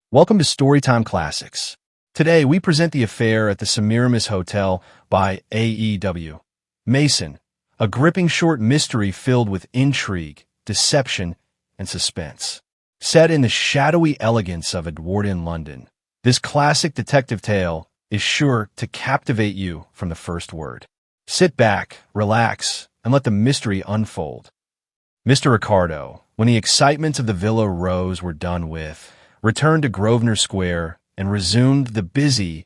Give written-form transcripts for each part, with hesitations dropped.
Welcome to Storytime Classics. Today, we present The Affair at the Semiramis Hotel by A.E.W. Mason, a gripping short mystery filled with intrigue, deception, and suspense. Set in the shadowy elegance of Edwardian London, this classic detective tale is sure to captivate you from the first word. Sit back, relax, and let the mystery unfold. Mr. Ricardo, when the excitements of the Villa Rose were done with, returned to Grosvenor Square and resumed the busy,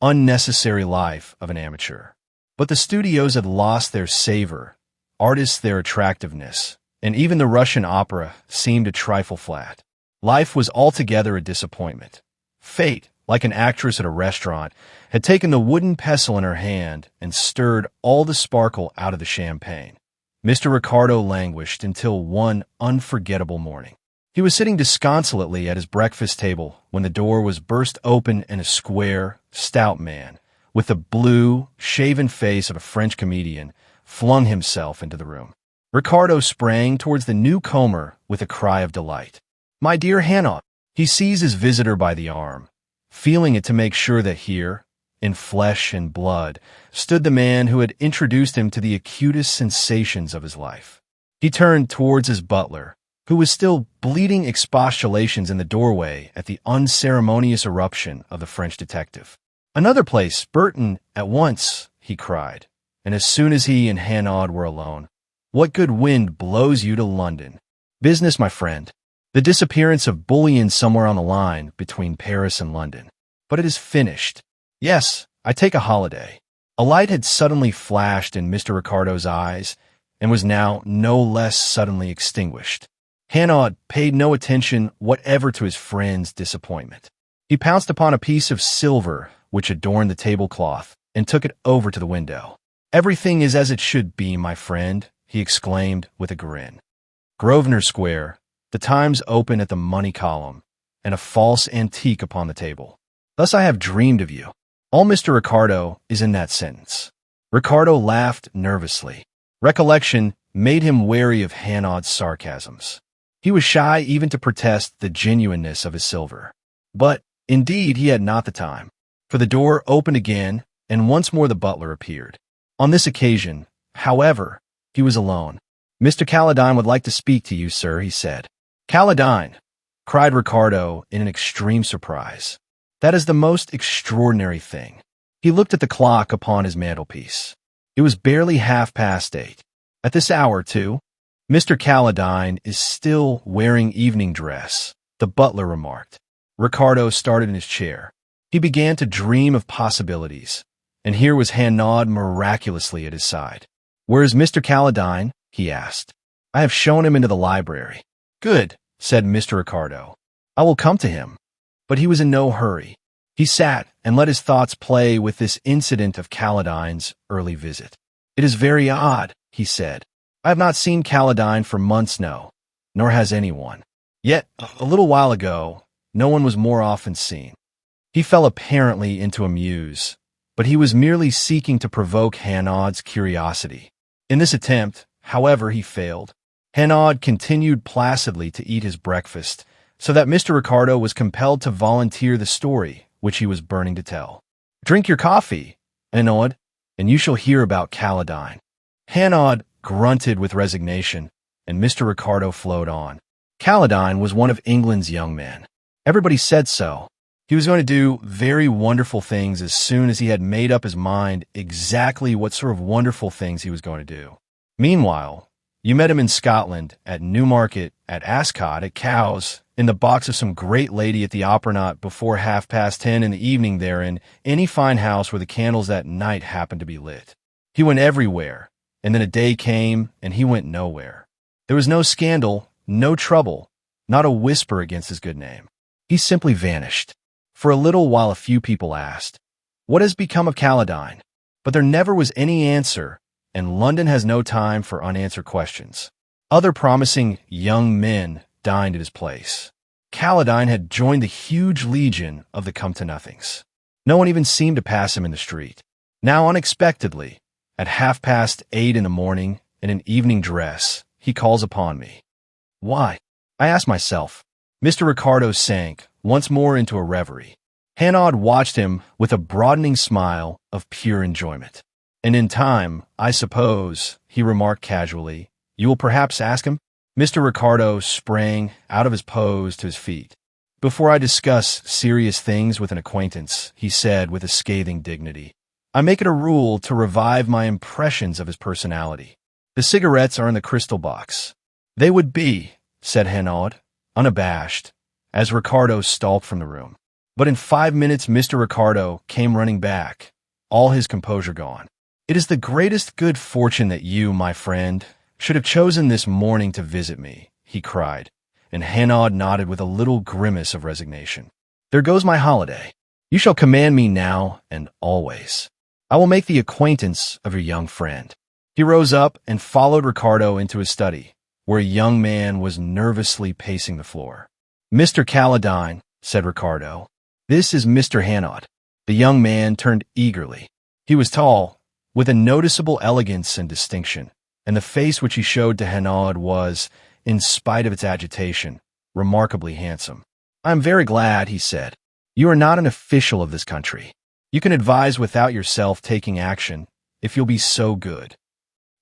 unnecessary life of an amateur. But the studios had lost their savor, artists their attractiveness, and even the Russian opera seemed a trifle flat. Life was altogether a disappointment. Fate, like an actress at a restaurant, had taken the wooden pestle in her hand and stirred all the sparkle out of the champagne. Mr. Ricardo languished until one unforgettable morning. He was sitting disconsolately at his breakfast table when the door was burst open and a square, stout man, with the blue, shaven face of a French comedian, flung himself into the room. Ricardo sprang towards the newcomer with a cry of delight. "My dear Hanaud!" He seized his visitor by the arm, feeling it to make sure that here, in flesh and blood, stood the man who had introduced him to the acutest sensations of his life. He turned towards his butler, who was still bleating expostulations in the doorway at the unceremonious eruption of the French detective. "Another place, Burton, at once," he cried, and as soon as he and Hanaud were alone, "What good wind blows you to London?" "Business, my friend. The disappearance of bullion somewhere on the line between Paris and London. But it is finished. Yes, I take a holiday." A light had suddenly flashed in Mr. Ricardo's eyes and was now no less suddenly extinguished. Hanaud paid no attention whatever to his friend's disappointment. He pounced upon a piece of silver which adorned the tablecloth and took it over to the window. "Everything is as it should be, my friend," he exclaimed with a grin. Grosvenor Square, the Times open at the money column, and a false antique upon the table. Thus I have dreamed of you. All Mr. Ricardo is in that sentence. Ricardo laughed nervously. Recollection made him wary of Hanaud's sarcasms. He was shy even to protest the genuineness of his silver. But, indeed, he had not the time, for the door opened again, and once more the butler appeared. On this occasion, however, he was alone. "Mr. Caledine would like to speak to you, sir," he said. "Caledine!" cried Ricardo in an extreme surprise. "That is the most extraordinary thing." He looked at the clock upon his mantelpiece. It was barely 8:30. "At this hour, too?" "Mr. Caledine is still wearing evening dress," the butler remarked. Ricardo started in his chair. He began to dream of possibilities, and here was Hanaud miraculously at his side. "Where is Mr. Caledine?" he asked. "I have shown him into the library." "Good," said Mr. Ricardo. "I will come to him." But he was in no hurry. He sat and let his thoughts play with this incident of Caledine's early visit. "It is very odd," he said. "I have not seen Caledine for months now, nor has anyone. Yet, a little while ago, no one was more often seen." He fell apparently into a muse, but he was merely seeking to provoke Hanaud's curiosity. In this attempt, however, he failed. Hanaud continued placidly to eat his breakfast, so that Mr. Ricardo was compelled to volunteer the story which he was burning to tell. "Drink your coffee, Hanaud, and you shall hear about Caledine." Hanaud grunted with resignation, and Mr. Ricardo flowed on. Caledine was one of England's young men. Everybody said so. He was going to do very wonderful things as soon as he had made up his mind exactly what sort of wonderful things he was going to do. Meanwhile, you met him in Scotland, at Newmarket, at Ascot, at Cowes, in the box of some great lady at the Opera Knot before 10:30 in the evening there in any fine house where the candles that night happened to be lit. He went everywhere, and then a day came and he went nowhere. There was no scandal, no trouble, not a whisper against his good name. He simply vanished. For a little while a few people asked, "What has become of Caledine?" But there never was any answer, and London has no time for unanswered questions. Other promising young men dined at his place. Caledine had joined the huge legion of the come-to-nothings. No one even seemed to pass him in the street. Now, unexpectedly, at 8:30 in the morning, in an evening dress, he calls upon me. Why? I asked myself. Mr. Ricardo sank, once more into a reverie. Hanaud watched him with a broadening smile of pure enjoyment. "And in time, I suppose," he remarked casually, "you will perhaps ask him?" Mr. Ricardo sprang out of his pose to his feet. "Before I discuss serious things with an acquaintance," he said with a scathing dignity, "I make it a rule to revive my impressions of his personality. The cigarettes are in the crystal box." "They would be," said Hanaud, unabashed, as Ricardo stalked from the room. But in 5 minutes Mr. Ricardo came running back, all his composure gone. "It is the greatest good fortune that you, my friend, should have chosen this morning to visit me," he cried, and Hanaud nodded with a little grimace of resignation. "There goes my holiday. You shall command me now and always. I will make the acquaintance of your young friend." He rose up and followed Ricardo into his study, where a young man was nervously pacing the floor. "Mr. Caledine," said Ricardo, "this is Mr. Hanaud." The young man turned eagerly. He was tall, with a noticeable elegance and distinction, and the face which he showed to Hanaud was, in spite of its agitation, remarkably handsome. "I am very glad," he said. "You are not an official of this country. You can advise without yourself taking action, if you'll be so good."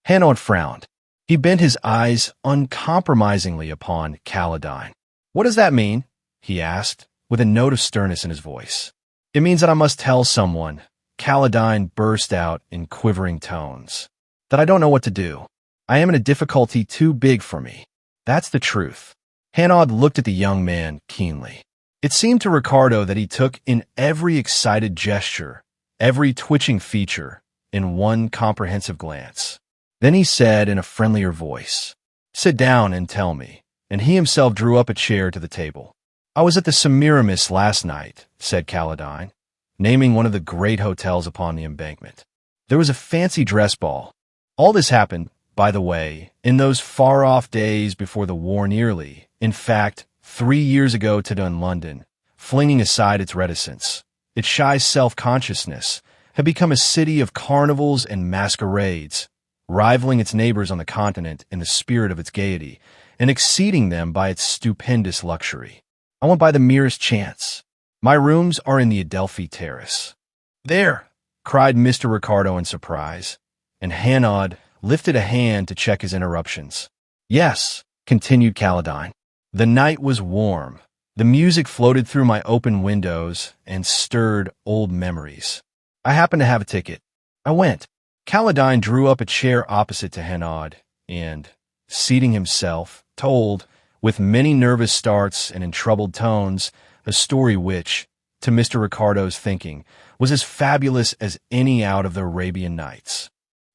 Hanaud frowned. He bent his eyes uncompromisingly upon Caledine. "What does that mean?" he asked, with a note of sternness in his voice. "It means that I must tell someone," Caledine burst out in quivering tones, "that I don't know what to do. I am in a difficulty too big for me. That's the truth." Hanaud looked at the young man keenly. It seemed to Ricardo that he took in every excited gesture, every twitching feature, in one comprehensive glance. Then he said in a friendlier voice, "Sit down and tell me," and he himself drew up a chair to the table. "I was at the Semiramis last night," said Caledine, naming one of the great hotels upon the embankment. "There was a fancy dress ball. All this happened, by the way, in those far-off days before the war nearly, in fact, 3 years ago to done London, flinging aside its reticence, its shy self-consciousness, had become a city of carnivals and masquerades, rivaling its neighbors on the continent in the spirit of its gaiety, and exceeding them by its stupendous luxury. I went by the merest chance. My rooms are in the A.E.W. terrace." "There!" cried Mr. Ricardo in surprise, and Hanaud lifted a hand to check his interruptions. "Yes," continued Caledine. "The night was warm. The music floated through my open windows and stirred old memories. I happened to have a ticket. I went." Caledine drew up a chair opposite to Hanaud and, seating himself, told, with many nervous starts and in troubled tones, a story which, to Mr. Ricardo's thinking, was as fabulous as any out of the Arabian Nights.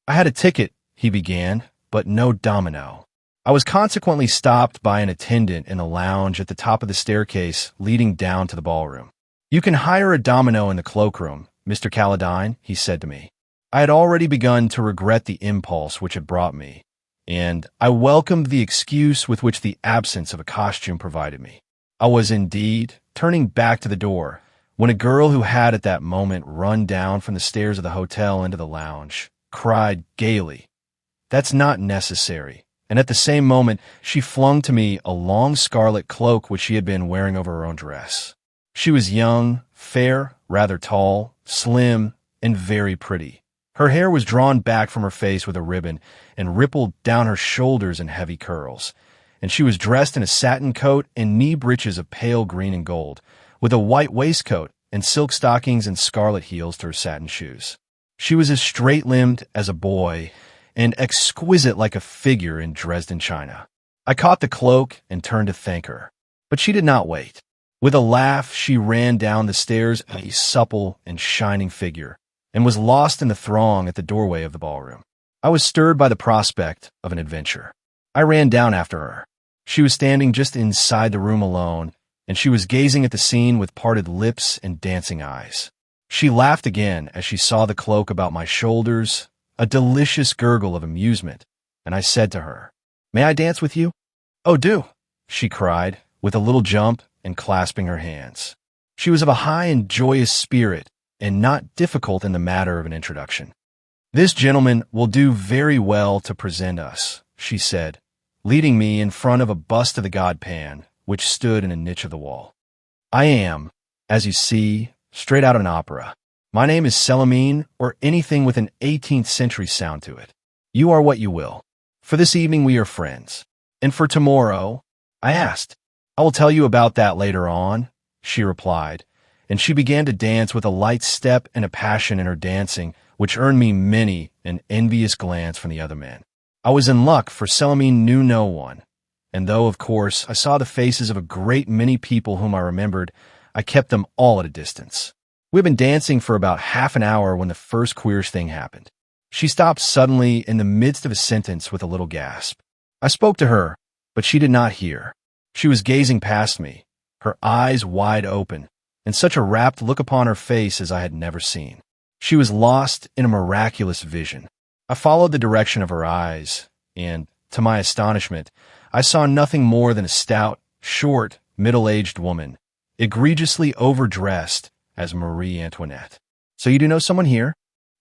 "I had a ticket," he began, "but no domino. I was consequently stopped by an attendant in the lounge at the top of the staircase leading down to the ballroom. 'You can hire a domino in the cloakroom, Mr. Caledine,' he said to me. I had already begun to regret the impulse which had brought me, and I welcomed the excuse with which the absence of a costume provided me. I was indeed turning back to the door, when a girl who had at that moment run down from the stairs of the hotel into the lounge cried gaily, 'That's not necessary,' and at the same moment she flung to me a long scarlet cloak which she had been wearing over her own dress. She was young, fair, rather tall, slim, and very pretty. Her hair was drawn back from her face with a ribbon and rippled down her shoulders in heavy curls, and she was dressed in a satin coat and knee breeches of pale green and gold, with a white waistcoat and silk stockings and scarlet heels to her satin shoes. She was as straight-limbed as a boy and exquisite like a figure in Dresden china. I caught the cloak and turned to thank her, but she did not wait. With a laugh, she ran down the stairs, a supple and shining figure, and was lost in the throng at the doorway of the ballroom. I was stirred by the prospect of an adventure. I ran down after her. She was standing just inside the room alone, and she was gazing at the scene with parted lips and dancing eyes. She laughed again as she saw the cloak about my shoulders, a delicious gurgle of amusement, and I said to her, "May I dance with you?" "Oh, do," she cried, with a little jump and clasping her hands. She was of a high and joyous spirit, and not difficult in the matter of an introduction. "This gentleman will do very well to present us," she said, leading me in front of a bust of the god Pan, which stood in a niche of the wall. I am, as you see, straight out of an opera. My name is Celamine, or anything with an 18th century sound to it. You are what you will. For this evening we are friends. And for tomorrow? I asked. I will tell you about that later on, she replied, and she began to dance with a light step and a passion in her dancing, which earned me many an envious glance from the other men. I was in luck, for Celamine knew no one, and though, of course, I saw the faces of a great many people whom I remembered, I kept them all at a distance. We had been dancing for about half an hour when the first queerish thing happened. She stopped suddenly in the midst of a sentence with a little gasp. I spoke to her, but she did not hear. She was gazing past me, her eyes wide open, and such a rapt look upon her face as I had never seen. She was lost in a miraculous vision. I followed the direction of her eyes, and, to my astonishment, I saw nothing more than a stout, short, middle-aged woman, egregiously overdressed as Marie Antoinette. "So you do know someone here?"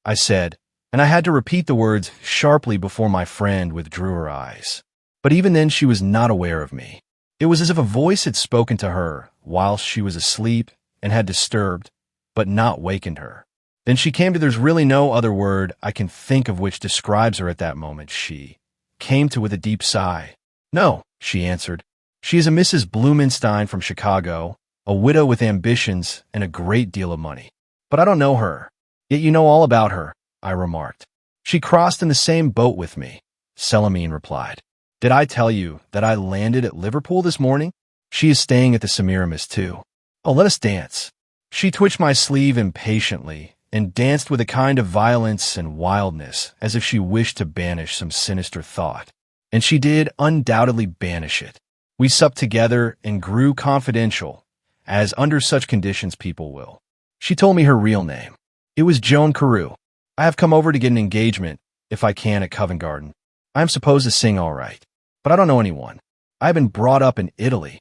I said, and I had to repeat the words sharply before my friend withdrew her eyes. But even then she was not aware of me. It was as if a voice had spoken to her whilst she was asleep and had disturbed, but not wakened her. Then she came to, there's really no other word I can think of which describes her at that moment, she came to with a deep sigh. "No," she answered. "She is a Mrs. Blumenstein from Chicago, a widow with ambitions and a great deal of money. But I don't know her." "Yet you know all about her," I remarked. "She crossed in the same boat with me," Celamine replied. "Did I tell you that I landed at Liverpool this morning? She is staying at the Semiramis, too. Oh, let us dance." She twitched my sleeve impatiently and danced with a kind of violence and wildness, as if she wished to banish some sinister thought. And she did undoubtedly banish it. We supped together and grew confidential, as under such conditions people will. She told me her real name. It was Joan Carew. "I have come over to get an engagement, if I can, at Covent Garden. I am supposed to sing all right, but I don't know anyone. I have been brought up in Italy."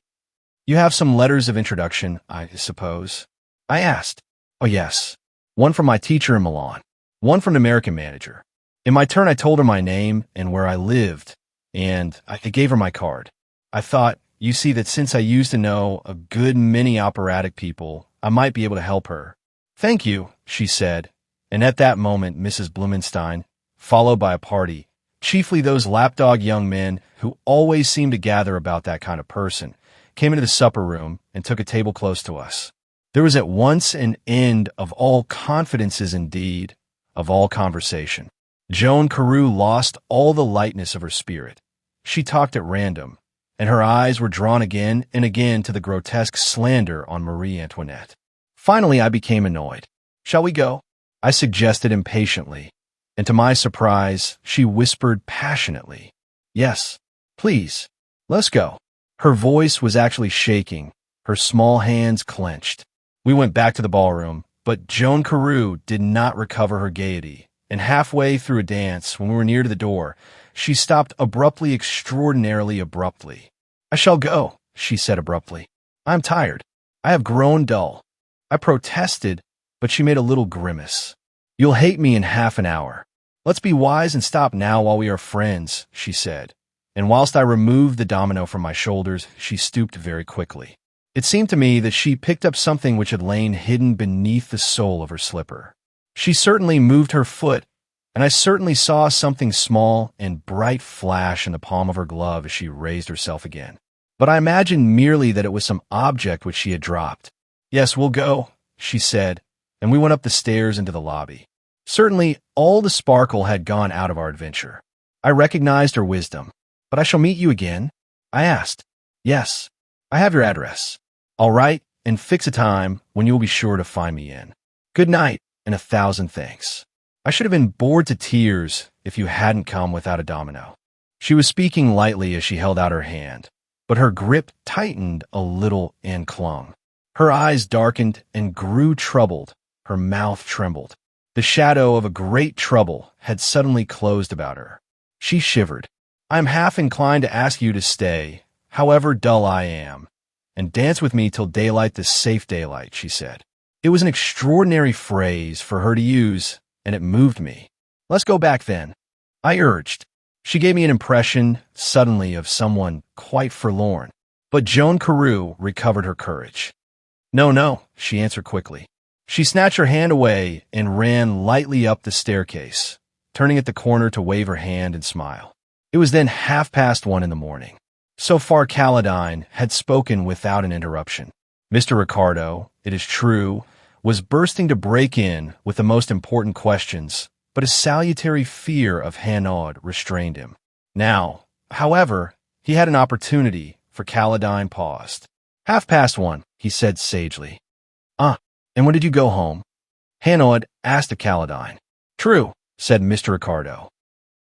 "You have some letters of introduction, I suppose?" I asked. "Oh, yes. One from my teacher in Milan, one from an American manager." In my turn, I told her my name and where I lived, and I gave her my card. I thought, you see, that since I used to know a good many operatic people, I might be able to help her. "Thank you," she said, and at that moment Mrs. Blumenstein, followed by a party, chiefly those lapdog young men who always seem to gather about that kind of person, came into the supper room and took a table close to us. There was at once an end of all confidences, indeed, of all conversation. Joan Carew lost all the lightness of her spirit. She talked at random, and her eyes were drawn again and again to the grotesque slander on Marie Antoinette. Finally, I became annoyed. "Shall we go?" I suggested impatiently, and to my surprise, she whispered passionately, "Yes, please, let's go." Her voice was actually shaking, her small hands clenched. We went back to the ballroom, but Joan Carew did not recover her gaiety, and halfway through a dance, when we were near to the door, she stopped abruptly, extraordinarily abruptly. "I shall go," she said abruptly. "I am tired. I have grown dull." I protested, but she made a little grimace. "You'll hate me in half an hour. Let's be wise and stop now while we are friends," she said, and whilst I removed the domino from my shoulders, she stooped very quickly. It seemed to me that she picked up something which had lain hidden beneath the sole of her slipper. She certainly moved her foot, and I certainly saw something small and bright flash in the palm of her glove as she raised herself again. But I imagined merely that it was some object which she had dropped. "Yes, we'll go," she said, and we went up the stairs into the lobby. Certainly, all the sparkle had gone out of our adventure. I recognized her wisdom. "But I shall meet you again?" I asked. "Yes, I have your address. I'll write and fix a time when you will be sure to find me in. Good night, and 1,000 thanks. I should have been bored to tears if you hadn't come without a domino." She was speaking lightly as she held out her hand, but her grip tightened a little and clung. Her eyes darkened and grew troubled, her mouth trembled. The shadow of a great trouble had suddenly closed about her. She shivered. "I am half inclined to ask you to stay, however dull I am, and dance with me till daylight, the safe daylight," she said. It was an extraordinary phrase for her to use, and it moved me. "Let's go back then," I urged. She gave me an impression, suddenly, of someone quite forlorn. But Joan Carew recovered her courage. No, no, she answered quickly. She snatched her hand away and ran lightly up the staircase, turning at the corner to wave her hand and smile. It was then 1:30 in the morning. So far Caledine had spoken without an interruption. Mr. Ricardo, it is true, was bursting to break in with the most important questions, but a salutary fear of Hanaud restrained him. Now, however, he had an opportunity, for Caledine paused. 1:30, he said sagely. Ah, and when did you go home? Hanaud asked of Caledine. True, said Mr. Ricardo.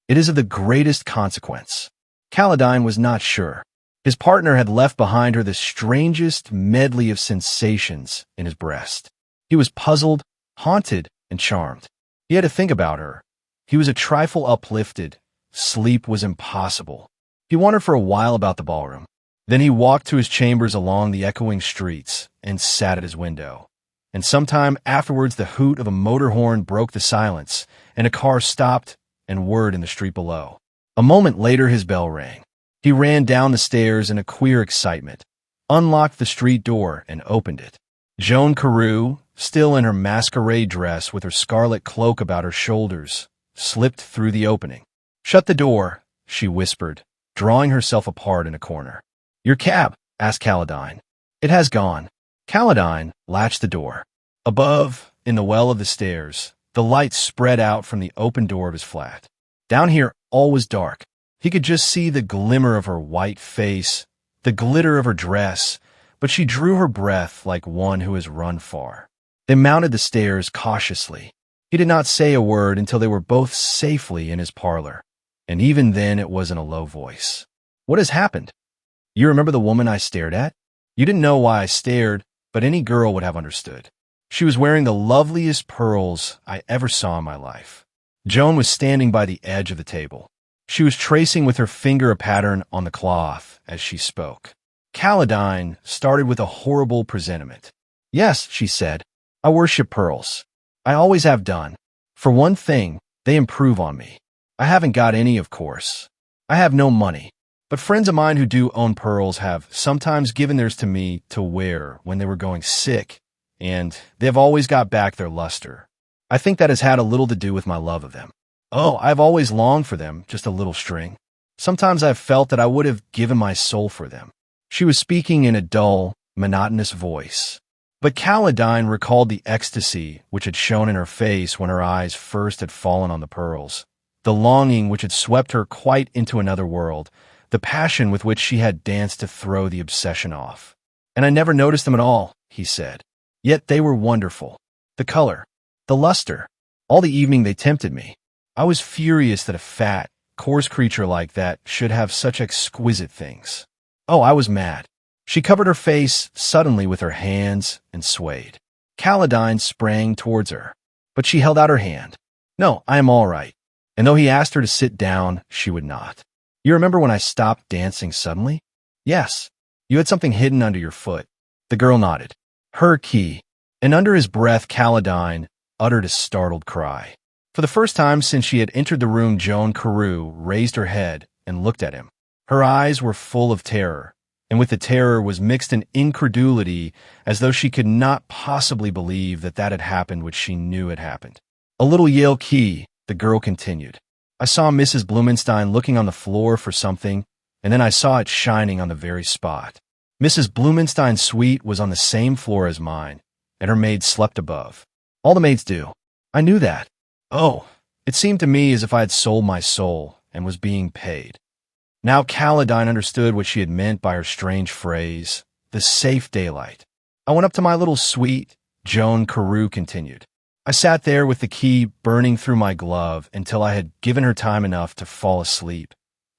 It is of the greatest consequence. Caledine was not sure. His partner had left behind her the strangest medley of sensations in his breast. He was puzzled, haunted, and charmed. He had to think about her. He was a trifle uplifted. Sleep was impossible. He wondered for a while about the ballroom. Then he walked to his chambers along the echoing streets and sat at his window. And sometime afterwards the hoot of a motor horn broke the silence, and a car stopped and whirred in the street below. A moment later his bell rang. He ran down the stairs in a queer excitement, unlocked the street door, and opened it. Joan Carew, still in her masquerade dress with her scarlet cloak about her shoulders, slipped through the opening. "Shut the door," she whispered, drawing herself apart in a corner. "Your cab?" asked Caledine. "It has gone." Caledine latched the door. Above, in the well of the stairs, the light spread out from the open door of his flat. Down here all was dark. He could just see the glimmer of her white face, the glitter of her dress, but she drew her breath like one who has run far. They mounted the stairs cautiously. He did not say a word until they were both safely in his parlor, and even then it was in a low voice. "What has happened? You remember the woman I stared at? You didn't know why I stared, but any girl would have understood. She was wearing the loveliest pearls I ever saw in my life." Joan was standing by the edge of the table. She was tracing with her finger a pattern on the cloth as she spoke. Caledine started with a horrible presentiment. "Yes," she said, "I worship pearls. I always have done. For one thing, they improve on me. I haven't got any, of course. I have no money. But friends of mine who do own pearls have sometimes given theirs to me to wear when they were going sick, and they have always got back their luster. I think that has had a little to do with my love of them. Oh, I've always longed for them, just a little string. Sometimes I've felt that I would have given my soul for them." She was speaking in a dull, monotonous voice. But Caledine recalled the ecstasy which had shone in her face when her eyes first had fallen on the pearls, the longing which had swept her quite into another world, the passion with which she had danced to throw the obsession off. "And I never noticed them at all," he said. "Yet they were wonderful. The color, the luster. All the evening they tempted me. I was furious that a fat, coarse creature like that should have such exquisite things. Oh, I was mad." She covered her face suddenly with her hands and swayed. Caledine sprang towards her, but she held out her hand. "No, I am all right." And though he asked her to sit down, she would not. "You remember when I stopped dancing suddenly?" "Yes. You had something hidden under your foot." The girl nodded. "Her key." And under his breath, Caledine uttered a startled cry. For the first time since she had entered the room, Joan Carew raised her head and looked at him. Her eyes were full of terror, and with the terror was mixed an incredulity, as though she could not possibly believe that that had happened which she knew had happened. "A little Yale key," the girl continued. "I saw Mrs. Blumenstein looking on the floor for something, and then I saw it shining on the very spot. Mrs. Blumenstein's suite was on the same floor as mine, and her maid slept above. All the maids do. I knew that. Oh, it seemed to me as if I had sold my soul and was being paid." Now Caledine understood what she had meant by her strange phrase, the safe daylight. "I went up to my little suite," Joan Carew continued. "I sat there with the key burning through my glove until I had given her time enough to fall asleep.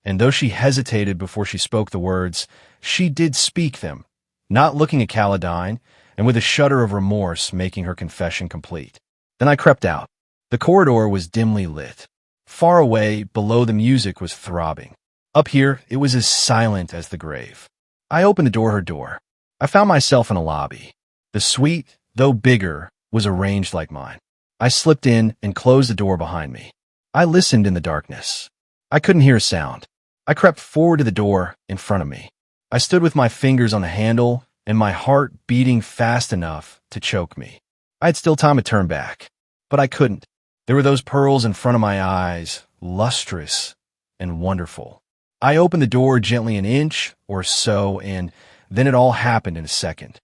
And though she hesitated before she spoke the words, she did speak them, not looking at Caledine, and with a shudder of remorse making her confession complete. Then I crept out. The corridor was dimly lit. Far away, below, the music was throbbing. Up here, it was as silent as the grave. I opened the door, her door. I found myself in a lobby. The suite, though bigger, was arranged like mine. I slipped in and closed the door behind me. I listened in the darkness. I couldn't hear a sound. I crept forward to the door in front of me. I stood with my fingers on the handle and my heart beating fast enough to choke me. I had still time to turn back, but I couldn't. There were those pearls in front of my eyes, lustrous and wonderful. I opened the door gently an inch or so, and then it all happened in a second.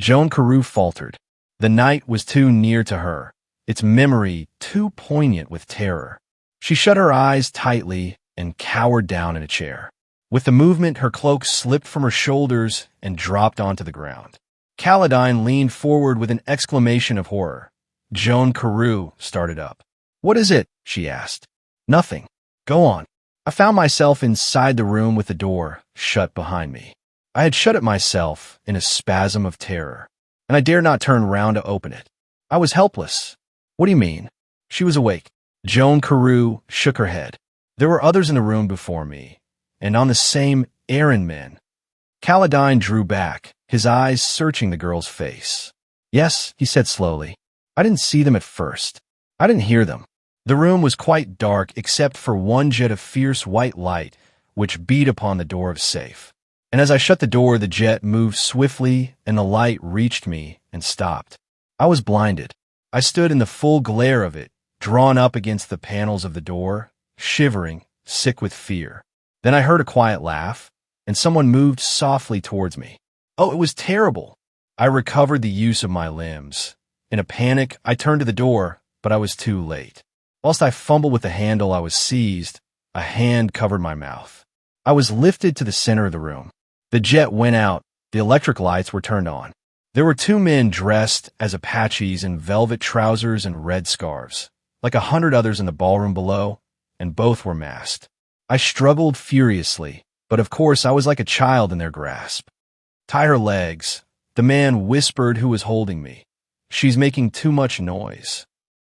Joan Carew faltered. The night was too near to her, its memory too poignant with terror. She shut her eyes tightly and cowered down in a chair. With the movement, her cloak slipped from her shoulders and dropped onto the ground. Caledine leaned forward with an exclamation of horror. Joan Carew started up. "What is it?" she asked. "Nothing. Go on." I found myself inside the room with the door shut behind me. I had shut it myself in a spasm of terror, and I dared not turn round to open it. I was helpless. "What do you mean?" She was awake. Joan Carew shook her head. There were others in the room before me, and on the same errand men. Caledine drew back, his eyes searching the girl's face. "Yes," he said slowly. "I didn't see them at first. I didn't hear them. The room was quite dark except for one jet of fierce white light which beat upon the door of the safe. And as I shut the door, the jet moved swiftly and the light reached me and stopped. I was blinded. I stood in the full glare of it, drawn up against the panels of the door, shivering, sick with fear. Then I heard a quiet laugh, and someone moved softly towards me. Oh, it was terrible. I recovered the use of my limbs. In a panic, I turned to the door, but I was too late. Whilst I fumbled with the handle, I was seized. A hand covered my mouth. I was lifted to the center of the room. The jet went out. The electric lights were turned on. There were two men dressed as Apaches in velvet trousers and red scarves, like 100 others in the ballroom below, and both were masked. I struggled furiously, but of course I was like a child in their grasp. "Tie her legs," the man whispered who was holding me. "She's making too much noise."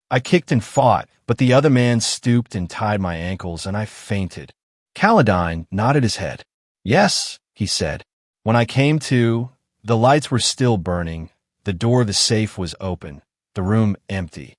I kicked and fought, but the other man stooped and tied my ankles, and I fainted. Caledine nodded his head. "Yes," he said. When I came to, the lights were still burning, the door of the safe was open, the room empty.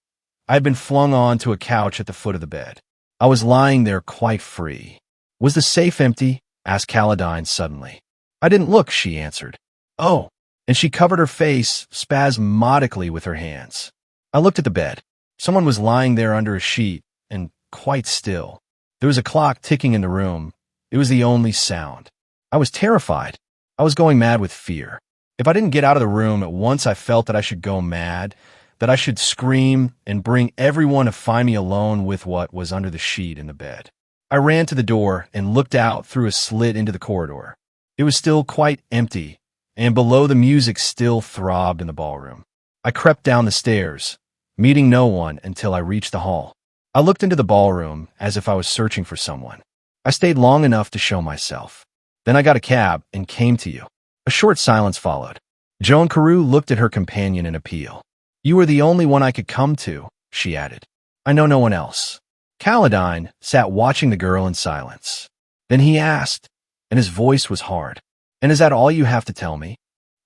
I had been flung on to a couch at the foot of the bed. I was lying there quite free. "Was the safe empty?" asked Caledine suddenly. "I didn't look," she answered. "Oh," and she covered her face spasmodically with her hands. I looked at the bed. Someone was lying there under a sheet, and quite still. There was a clock ticking in the room. It was the only sound. I was terrified. I was going mad with fear. If I didn't get out of the room at once, I felt that I should go mad, that I should scream and bring everyone to find me alone with what was under the sheet in the bed. I ran to the door and looked out through a slit into the corridor. It was still quite empty, and below the music still throbbed in the ballroom. I crept down the stairs, meeting no one until I reached the hall. I looked into the ballroom as if I was searching for someone. I stayed long enough to show myself. Then I got a cab and came to you. A short silence followed. Joan Carew looked at her companion in appeal. "You were the only one I could come to," she added. "I know no one else." Caledine sat watching the girl in silence. Then he asked, and his voice was hard, "And is that all you have to tell me?"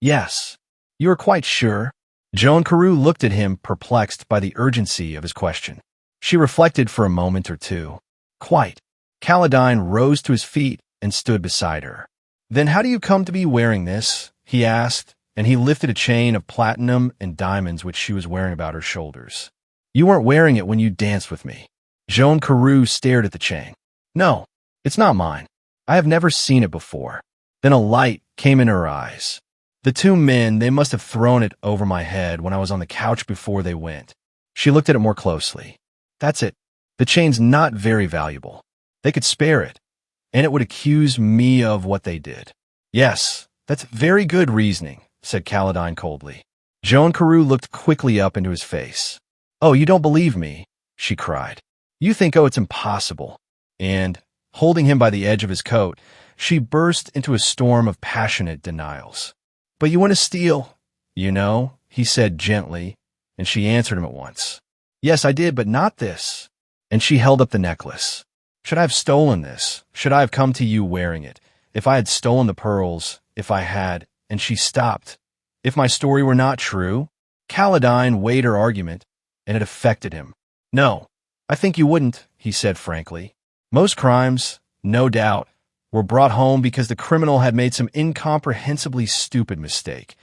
"Yes." "You are quite sure?" Joan Carew looked at him, perplexed by the urgency of his question. She reflected for a moment or two. "Quite." Caledine rose to his feet and stood beside her. "Then how do you come to be wearing this?" he asked, and he lifted a chain of platinum and diamonds which she was wearing about her shoulders. "You weren't wearing it when you danced with me." Joan Carew stared at the chain. "No, it's not mine. I have never seen it before." Then a light came in her eyes. "The two men, they must have thrown it over my head when I was on the couch before they went." She looked at it more closely. "That's it. The chain's not very valuable. They could spare it, and it would accuse me of what they did." "Yes, that's very good reasoning," said Caledine coldly. Joan Carew looked quickly up into his face. "Oh, you don't believe me?" she cried. "You think, oh, it's impossible." And, holding him by the edge of his coat, she burst into a storm of passionate denials. "But you want to steal, you know," he said gently, and she answered him at once. "Yes, I did, but not this." And she held up the necklace. "Should I have stolen this? Should I have come to you wearing it? If I had stolen the pearls, if I had—" and she stopped. "If my story were not true?" Caledine weighed her argument, and it affected him. "No, I think you wouldn't," he said frankly. "Most crimes, no doubt, were brought home because the criminal had made some incomprehensibly stupid mistake.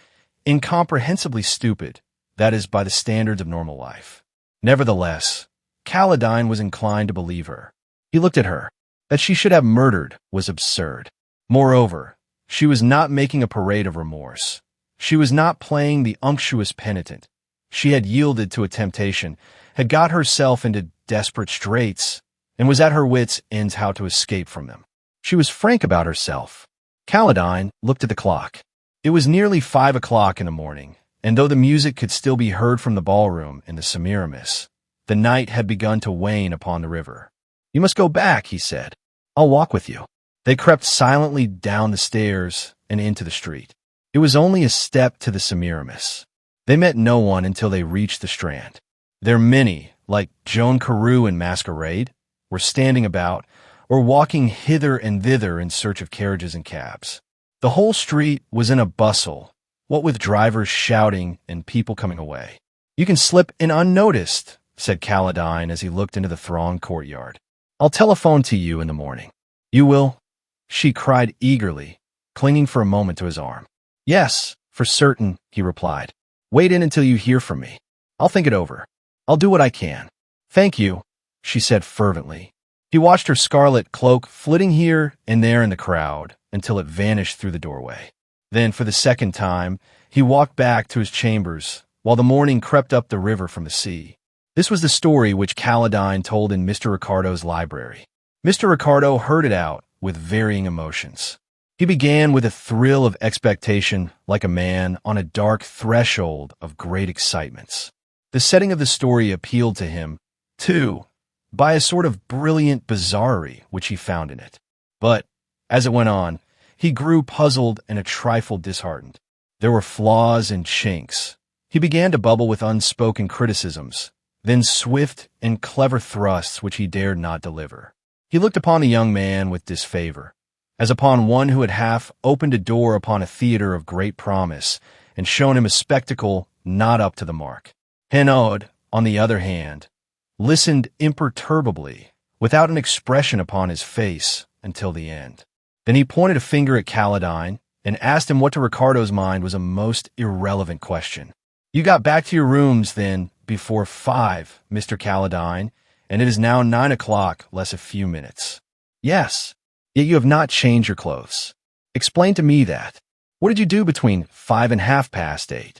Incomprehensibly stupid, that is, by the standards of normal life. Nevertheless, Caledine was inclined to believe her. He looked at her. That she should have murdered was absurd. Moreover, she was not making a parade of remorse. She was not playing the unctuous penitent. She had yielded to a temptation, had got herself into desperate straits, and was at her wits' ends how to escape from them. She was frank about herself. Caledine looked at the clock. It was nearly 5 o'clock in the morning, and though the music could still be heard from the ballroom in the Semiramis, the night had begun to wane upon the river. "You must go back," he said. "I'll walk with you." They crept silently down the stairs and into the street. It was only a step to the Semiramis. They met no one until they reached the Strand. There many, like Joan Carew in masquerade, were standing about, or walking hither and thither in search of carriages and cabs. The whole street was in a bustle, what with drivers shouting and people coming away. "You can slip in unnoticed," said Caledine as he looked into the thronged courtyard. "I'll telephone to you in the morning." "You will?" she cried eagerly, clinging for a moment to his arm. "Yes, for certain," he replied. "Wait in until you hear from me. I'll think it over. I'll do what I can." "Thank you," she said fervently. He watched her scarlet cloak flitting here and there in the crowd until it vanished through the doorway. Then, for the second time, he walked back to his chambers while the morning crept up the river from the sea. This was the story which Caledine told in Mr. Ricardo's library. Mr. Ricardo heard it out with varying emotions. He began with a thrill of expectation like a man on a dark threshold of great excitements. The setting of the story appealed to him, too, by a sort of brilliant bizarrerie which he found in it. But, as it went on, he grew puzzled and a trifle disheartened. There were flaws and chinks. He began to bubble with unspoken criticisms, then swift and clever thrusts which he dared not deliver. He looked upon the young man with disfavor, as upon one who had half opened a door upon a theater of great promise and shown him a spectacle not up to the mark. Hanaud, on the other hand, listened imperturbably, without an expression upon his face, until the end. Then he pointed a finger at Caledine and asked him what to Ricardo's mind was a most irrelevant question. "You got back to your rooms, then, before 5, Mr. Caledine, and it is now 9 o'clock, less a few minutes." "Yes, yet you have not changed your clothes. Explain to me that. What did you do between 5 and 8:30?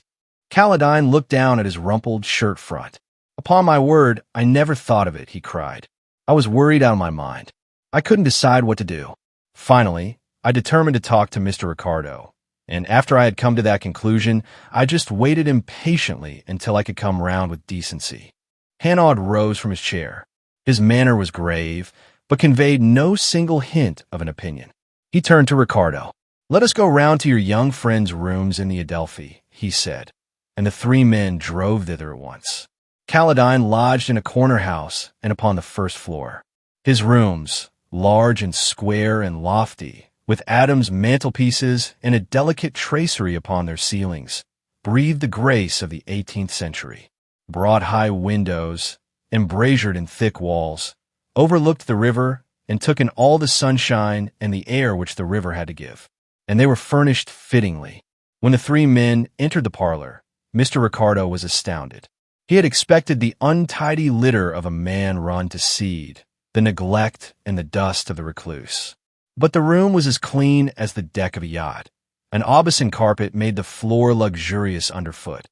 Caledine looked down at his rumpled shirt front. "Upon my word, I never thought of it," he cried. "I was worried out of my mind. I couldn't decide what to do. Finally, I determined to talk to Mr. Ricardo, and after I had come to that conclusion, I just waited impatiently until I could come round with decency." Hanaud rose from his chair. His manner was grave, but conveyed no single hint of an opinion. He turned to Ricardo. "Let us go round to your young friend's rooms in the Adelphi," he said, and the three men drove thither at once. Caledine lodged in a corner house and upon the first floor. His rooms, large and square and lofty, with Adam's mantelpieces and a delicate tracery upon their ceilings, breathed the grace of the 18th century. Broad high windows, embrazured in thick walls, overlooked the river and took in all the sunshine and the air which the river had to give. And they were furnished fittingly. When the three men entered the parlor, Mr. Ricardo was astounded. He had expected the untidy litter of a man run to seed, the neglect and the dust of the recluse. But the room was as clean as the deck of a yacht. An aubusson carpet made the floor luxurious underfoot.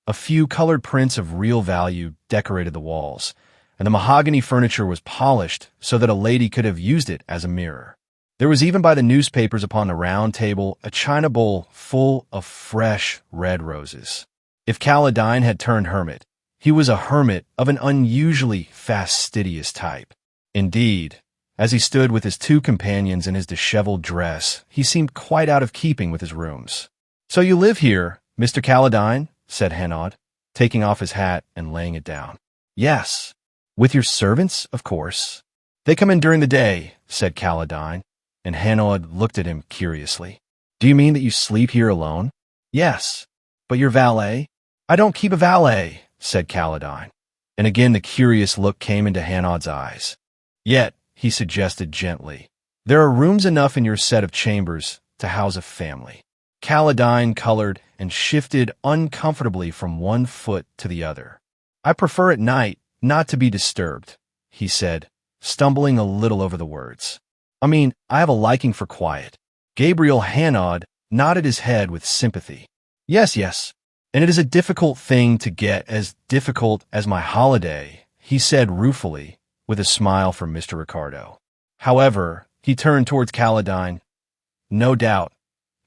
A few colored prints of real value decorated the walls, and the mahogany furniture was polished so that a lady could have used it as a mirror. There was even by the newspapers upon the round table a china bowl full of fresh red roses. If Caledine had turned hermit, he was a hermit of an unusually fastidious type. Indeed, as he stood with his two companions in his disheveled dress, he seemed quite out of keeping with his rooms. "So you live here, Mr. Caledine?" said Hanaud, taking off his hat and laying it down. "Yes. With your servants, of course." "They come in during the day," said Caledine, and Hanaud looked at him curiously. "Do you mean that you sleep here alone?" "Yes. But your valet?" "I don't keep a valet," said Caledine, and again the curious look came into Hanaud's eyes. "Yet," he suggested gently, There are rooms enough in your set of chambers to house a family. Caledine colored and shifted uncomfortably from one foot to the other. I prefer at night not to be disturbed, he said, stumbling a little over the words. I have a liking for quiet. Gabriel Hanaud nodded his head with sympathy. Yes, and it is a difficult thing to get as difficult as my holiday, he said ruefully, with a smile for Mr. Ricardo. However, he turned towards Caledine. No doubt,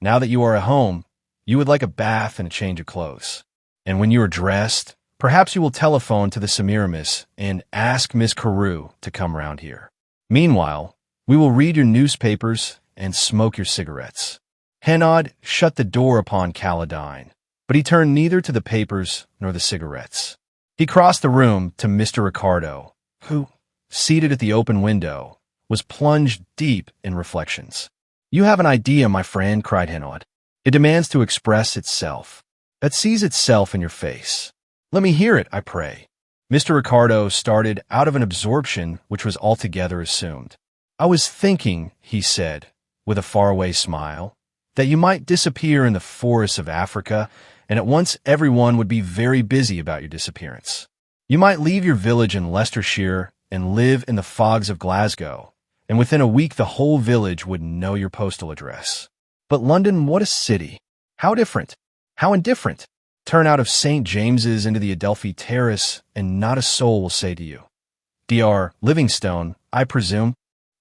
now that you are at home, you would like a bath and a change of clothes. And when you are dressed, perhaps you will telephone to the Semiramis and ask Miss Carew to come round here. Meanwhile, we will read your newspapers and smoke your cigarettes. Hanaud shut the door upon Caledine, but he turned neither to the papers nor the cigarettes. He crossed the room to Mr. Ricardo, who, seated at the open window, was plunged deep in reflections. You have an idea, my friend, cried Hanaud. It demands to express itself. It sees itself in your face. Let me hear it, I pray. Mr. Ricardo started out of an absorption which was altogether assumed. I was thinking, he said, with a faraway smile, that you might disappear in the forests of Africa, and at once everyone would be very busy about your disappearance. You might leave your village in Leicestershire and live in the fogs of Glasgow, and within a week the whole village would know your postal address. But London, what a city! How different! How indifferent! Turn out of St. James's into the Adelphi Terrace, and not a soul will say to you, Dr. Livingstone, I presume.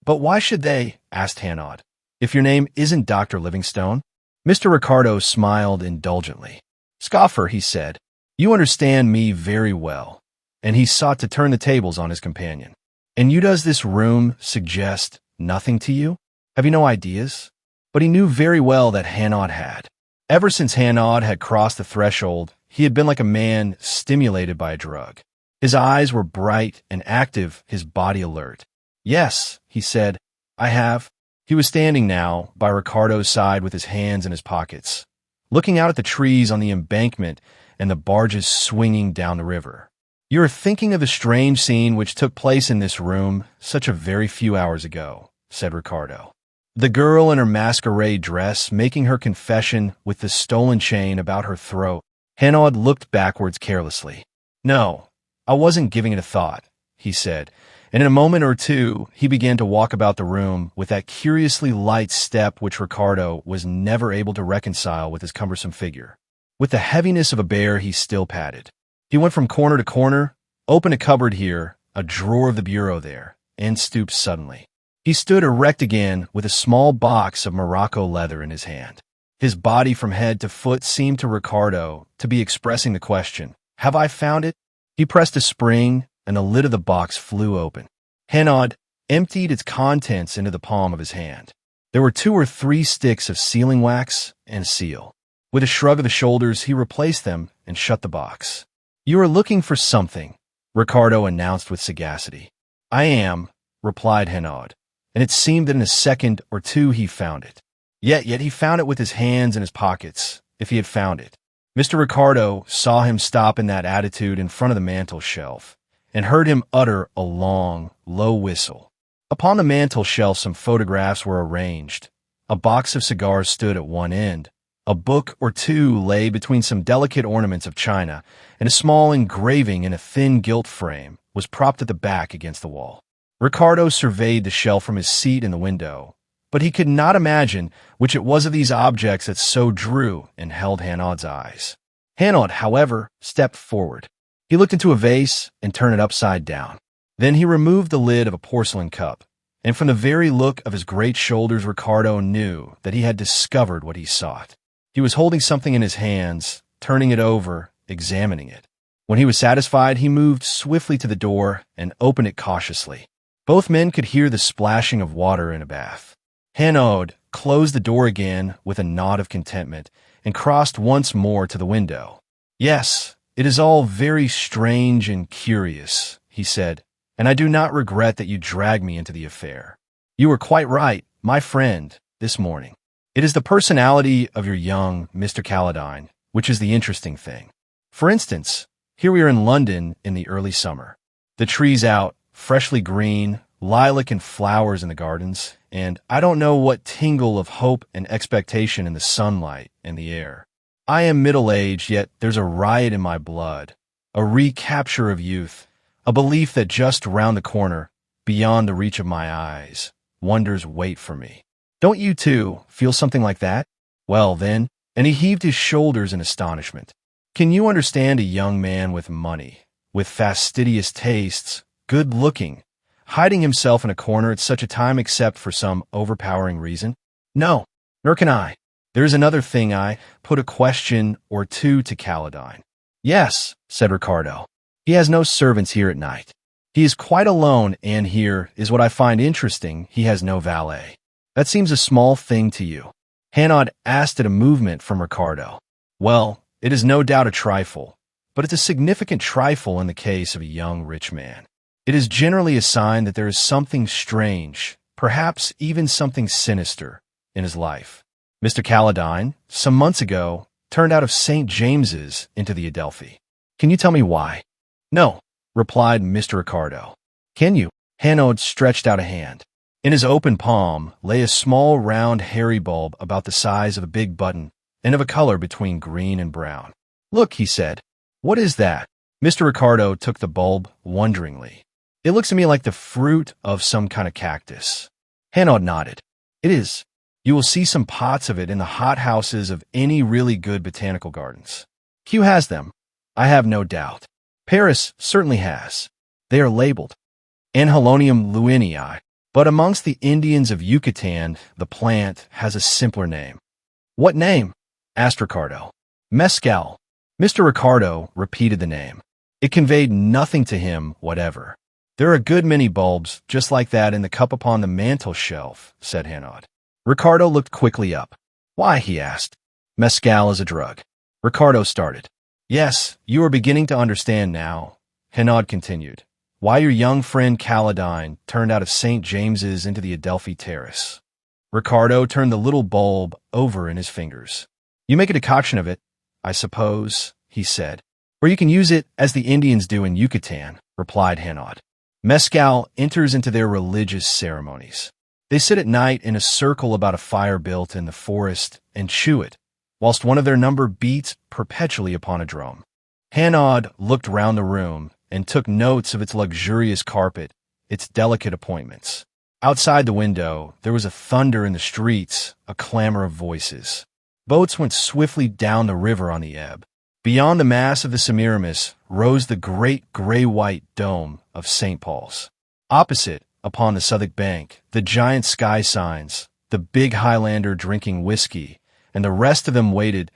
But why should they? Asked Hanaud. If your name isn't Dr. Livingstone? Mr. Ricardo smiled indulgently. Scoffer, he said, you understand me very well. And he sought to turn the tables on his companion. And you does this room suggest nothing to you? Have you no ideas? But he knew very well that Hanaud had. Ever since Hanaud had crossed the threshold, he had been like a man stimulated by a drug. His eyes were bright and active, his body alert. Yes, he said, I have. He was standing now by Ricardo's side with his hands in his pockets, looking out at the trees on the embankment and the barges swinging down the river. You are thinking of the strange scene which took place in this room such a very few hours ago, said Ricardo. The girl in her masquerade dress making her confession with the stolen chain about her throat. Hanaud looked backwards carelessly. No, I wasn't giving it a thought, he said, and in a moment or two he began to walk about the room with that curiously light step which Ricardo was never able to reconcile with his cumbersome figure. With the heaviness of a bear he still padded. He went from corner to corner, opened a cupboard here, a drawer of the bureau there, and stooped suddenly. He stood erect again with a small box of Morocco leather in his hand. His body from head to foot seemed to Ricardo to be expressing the question, have I found it? He pressed a spring, and the lid of the box flew open. Hanaud emptied its contents into the palm of his hand. There were 2 or 3 sticks of sealing wax and a seal. With a shrug of the shoulders, he replaced them and shut the box. You are looking for something, Ricardo announced with sagacity. I am, replied Hanaud, and it seemed that in a second or two he found it. Yet he found it with his hands in his pockets, if he had found it. Mr. Ricardo saw him stop in that attitude in front of the mantel shelf, and heard him utter a long, low whistle. Upon the mantel shelf some photographs were arranged. A box of cigars stood at one end. A book or two lay between some delicate ornaments of china, and a small engraving in a thin gilt frame was propped at the back against the wall. Ricardo surveyed the shelf from his seat in the window, but he could not imagine which it was of these objects that so drew and held Hanaud's eyes. Hanaud, however, stepped forward. He looked into a vase and turned it upside down. Then he removed the lid of a porcelain cup, and from the very look of his great shoulders Ricardo knew that he had discovered what he sought. He was holding something in his hands, turning it over, examining it. When he was satisfied, he moved swiftly to the door and opened it cautiously. Both men could hear the splashing of water in a bath. Hanaud closed the door again with a nod of contentment and crossed once more to the window. Yes, it is all very strange and curious, he said, and I do not regret that you dragged me into the affair. You were quite right, my friend, this morning. It is the personality of your young Mr. Caledine which is the interesting thing. For instance, here we are in London in the early summer. The trees out, freshly green, lilac and flowers in the gardens, and I don't know what tingle of hope and expectation in the sunlight and the air. I am middle-aged, yet there's a riot in my blood, a recapture of youth, a belief that just round the corner, beyond the reach of my eyes, wonders wait for me. Don't you, too, feel something like that? Well, then, and he heaved his shoulders in astonishment. Can you understand a young man with money, with fastidious tastes, good-looking, hiding himself in a corner at such a time except for some overpowering reason? No, nor can I. There is another thing. I put a question or two to Caledine. Yes, said Ricardo. He has no servants here at night. He is quite alone, and here is what I find interesting. He has no valet. That seems a small thing to you. Hanaud asked at a movement from Ricardo. Well, it is no doubt a trifle, but it's a significant trifle in the case of a young rich man. It is generally a sign that there is something strange, perhaps even something sinister, in his life. Mr. Caledine, some months ago, turned out of St. James's into the A.E.W. Can you tell me why? No, replied Mr. Ricardo. Can you? Hanaud stretched out a hand. In his open palm lay a small round hairy bulb about the size of a big button and of a color between green and brown. Look, he said. What is that? Mr. Ricardo took the bulb wonderingly. It looks to me like the fruit of some kind of cactus. Hanaud nodded. It is. You will see some pots of it in the hothouses of any really good botanical gardens. Kew has them, I have no doubt. Paris certainly has. They are labeled Anhelonium lewinii, but amongst the Indians of Yucatan, the plant has a simpler name. What name? Asked Ricardo. Mescal. Mr. Ricardo repeated the name. It conveyed nothing to him whatever. There are a good many bulbs just like that in the cup upon the mantel shelf, said Hanaud. Ricardo looked quickly up. Why? He asked. Mescal is a drug. Ricardo started. Yes, you are beginning to understand now, Hanaud continued. Why your young friend Caledine turned out of St. James's into the Adelphi Terrace. Ricardo turned the little bulb over in his fingers. You make a decoction of it, I suppose, he said. Or you can use it as the Indians do in Yucatan, replied Hanaud. Mescal enters into their religious ceremonies. They sit at night in a circle about a fire built in the forest and chew it, whilst one of their number beats perpetually upon a drum. Hanaud looked round the room and took notes of its luxurious carpet, its delicate appointments. Outside the window, there was a thunder in the streets, a clamor of voices. Boats went swiftly down the river on the ebb. Beyond the mass of the Semiramis rose the great gray-white dome of St. Paul's. Opposite, upon the Southwark bank, the giant sky signs, the big Highlander drinking whiskey, and the rest of them waited,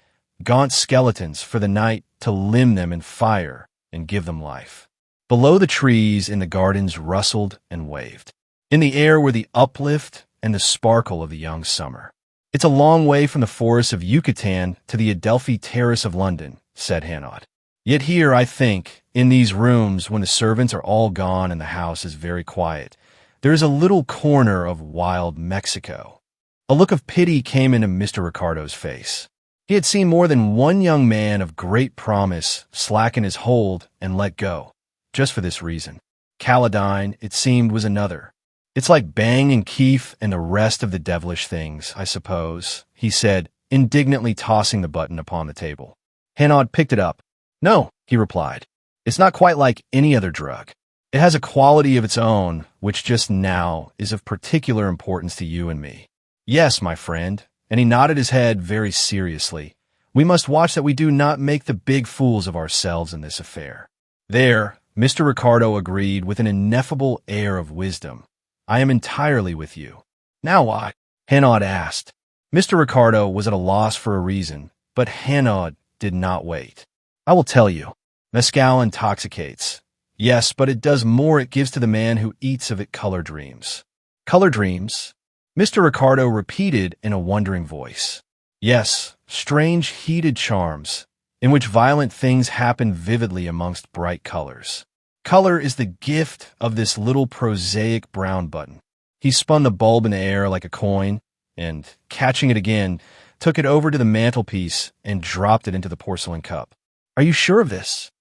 gaunt skeletons, for the night to limn them in fire and give them life. Below, the trees in the gardens rustled and waved. In the air were the uplift and the sparkle of the young summer. It's a long way from the forests of Yucatan to the Adelphi Terrace of London, said Hanaud. Yet here, I think, in these rooms, when the servants are all gone and the house is very quiet, there is a little corner of wild Mexico. A look of pity came into Mr. Ricardo's face. He had seen more than one young man of great promise slacken his hold and let go, just for this reason. Caledine, it seemed, was another. It's like Bang and Keefe and the rest of the devilish things, I suppose, he said, indignantly tossing the button upon the table. Hanaud picked it up. No, he replied. It's not quite like any other drug. It has a quality of its own, which just now is of particular importance to you and me. Yes, my friend, and he nodded his head very seriously. We must watch that we do not make the big fools of ourselves in this affair. There, Mr. Ricardo agreed with an ineffable air of wisdom. I am entirely with you. Now what? Hanaud asked. Mr. Ricardo was at a loss for a reason, but Hanaud did not wait. I will tell you. Mescal intoxicates. Yes, but it does more. It gives to the man who eats of it color dreams. Color dreams? Mr. Ricardo repeated in a wondering voice. Yes, strange heated charms, in which violent things happen vividly amongst bright colors. Color is the gift of this little prosaic brown button. He spun the bulb in the air like a coin, and, catching it again, took it over to the mantelpiece and dropped it into the porcelain cup. Are you sure of this?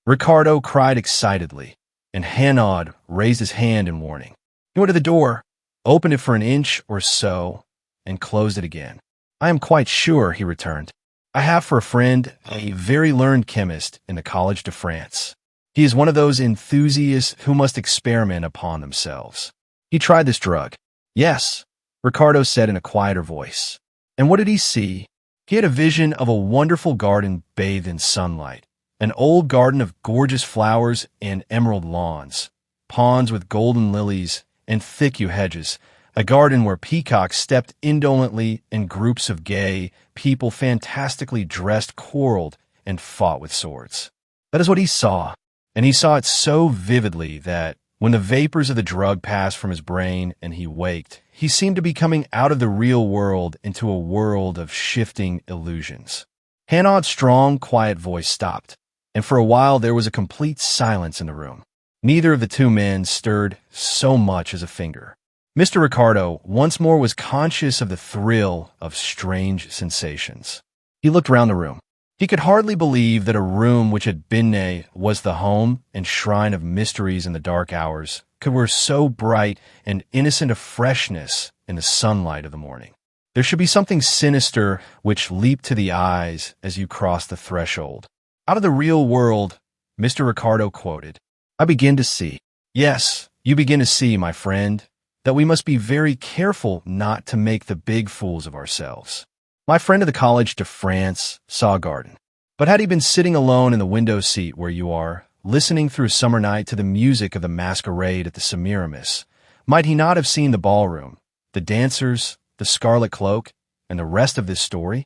Ricardo cried excitedly, and Hanaud raised his hand in warning. He went to the door, opened it for an inch or so, and closed it again. I am quite sure, he returned. I have for a friend a very learned chemist in the College de France. He is one of those enthusiasts who must experiment upon themselves. He tried this drug. Yes, Ricardo said in a quieter voice. And what did he see? He had a vision of a wonderful garden bathed in sunlight, an old garden of gorgeous flowers and emerald lawns, ponds with golden lilies and thick yew hedges, a garden where peacocks stepped indolently in groups of gay people fantastically dressed quarreled and fought with swords. That is what he saw, and he saw it so vividly that when the vapors of the drug passed from his brain and he waked, he seemed to be coming out of the real world into a world of shifting illusions. Hanaud's strong, quiet voice stopped, and for a while there was a complete silence in the room. Neither of the two men stirred so much as a finger. Mr. Ricardo once more was conscious of the thrill of strange sensations. He looked round the room. He could hardly believe that a room which at Binet was the home and shrine of mysteries in the dark hours could wear so bright and innocent a freshness in the sunlight of the morning. There should be something sinister which leaped to the eyes as you crossed the threshold. Out of the real world, Mr. Ricardo quoted, I begin to see. Yes, you begin to see, my friend, that we must be very careful not to make the big fools of ourselves. My friend of the College de France saw a garden. But had he been sitting alone in the window seat where you are, listening through a summer night to the music of the masquerade at the Semiramis, might he not have seen the ballroom, the dancers, the scarlet cloak, and the rest of this story?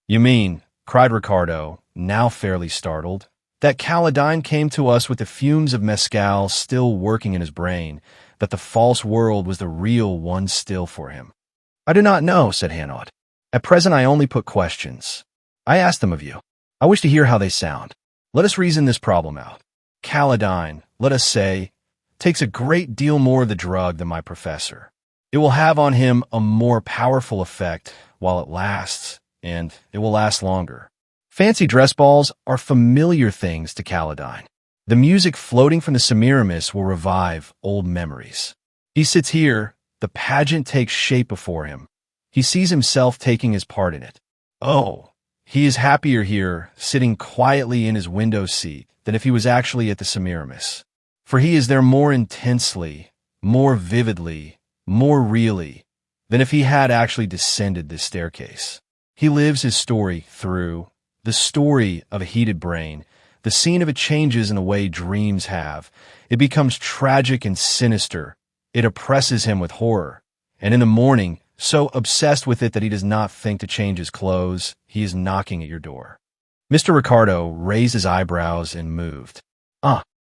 You mean, cried Ricardo, now fairly startled, that Caledine came to us with the fumes of mescal still working in his brain, that the false world was the real one still for him. I do not know, said Hanaud. At present I only put questions. I ask them of you. I wish to hear how they sound. Let us reason this problem out. Caledine, let us say, takes a great deal more of the drug than my professor. It will have on him a more powerful effect while it lasts, and it will last longer. Fancy dress balls are familiar things to Caledine. The music floating from the Semiramis will revive old memories. He sits here, the pageant takes shape before him. He sees himself taking his part in it. Oh, he is happier here, sitting quietly in his window seat, than if he was actually at the Semiramis. For he is there more intensely, more vividly, more really, than if he had actually descended this staircase. He lives his story through, the story of a heated brain. The scene of it changes in a way dreams have. It becomes tragic and sinister. It oppresses him with horror. And in the morning, so obsessed with it that he does not think to change his clothes, he is knocking at your door. Mr. Ricardo raised his eyebrows and moved.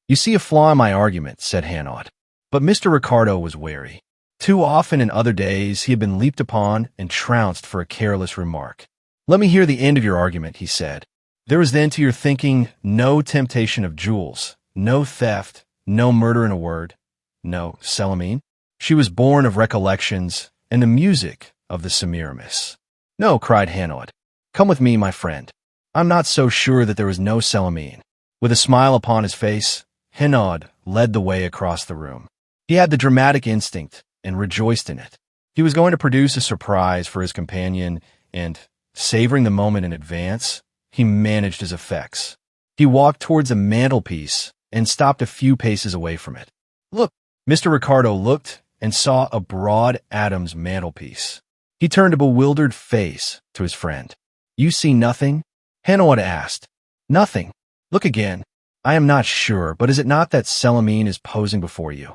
You see a flaw in my argument, said Hanaud. But Mr. Ricardo was wary. Too often in other days he had been leaped upon and trounced for a careless remark. Let me hear the end of your argument, he said. There was then to your thinking no temptation of jewels, no theft, no murder in a word, no Célimène. She was born of recollections and the music of the Semiramis. No, cried Hanaud. Come with me, my friend. I'm not so sure that there was no Célimène. With a smile upon his face, Hanaud led the way across the room. He had the dramatic instinct and rejoiced in it. He was going to produce a surprise for his companion and, savoring the moment in advance, he managed his effects. He walked towards a mantelpiece and stopped a few paces away from it. Look! Mr. Ricardo looked and saw a broad Adams mantelpiece. He turned a bewildered face to his friend. You see nothing? Hanaud asked. Nothing. Look again. I am not sure, but is it not that Célimène is posing before you?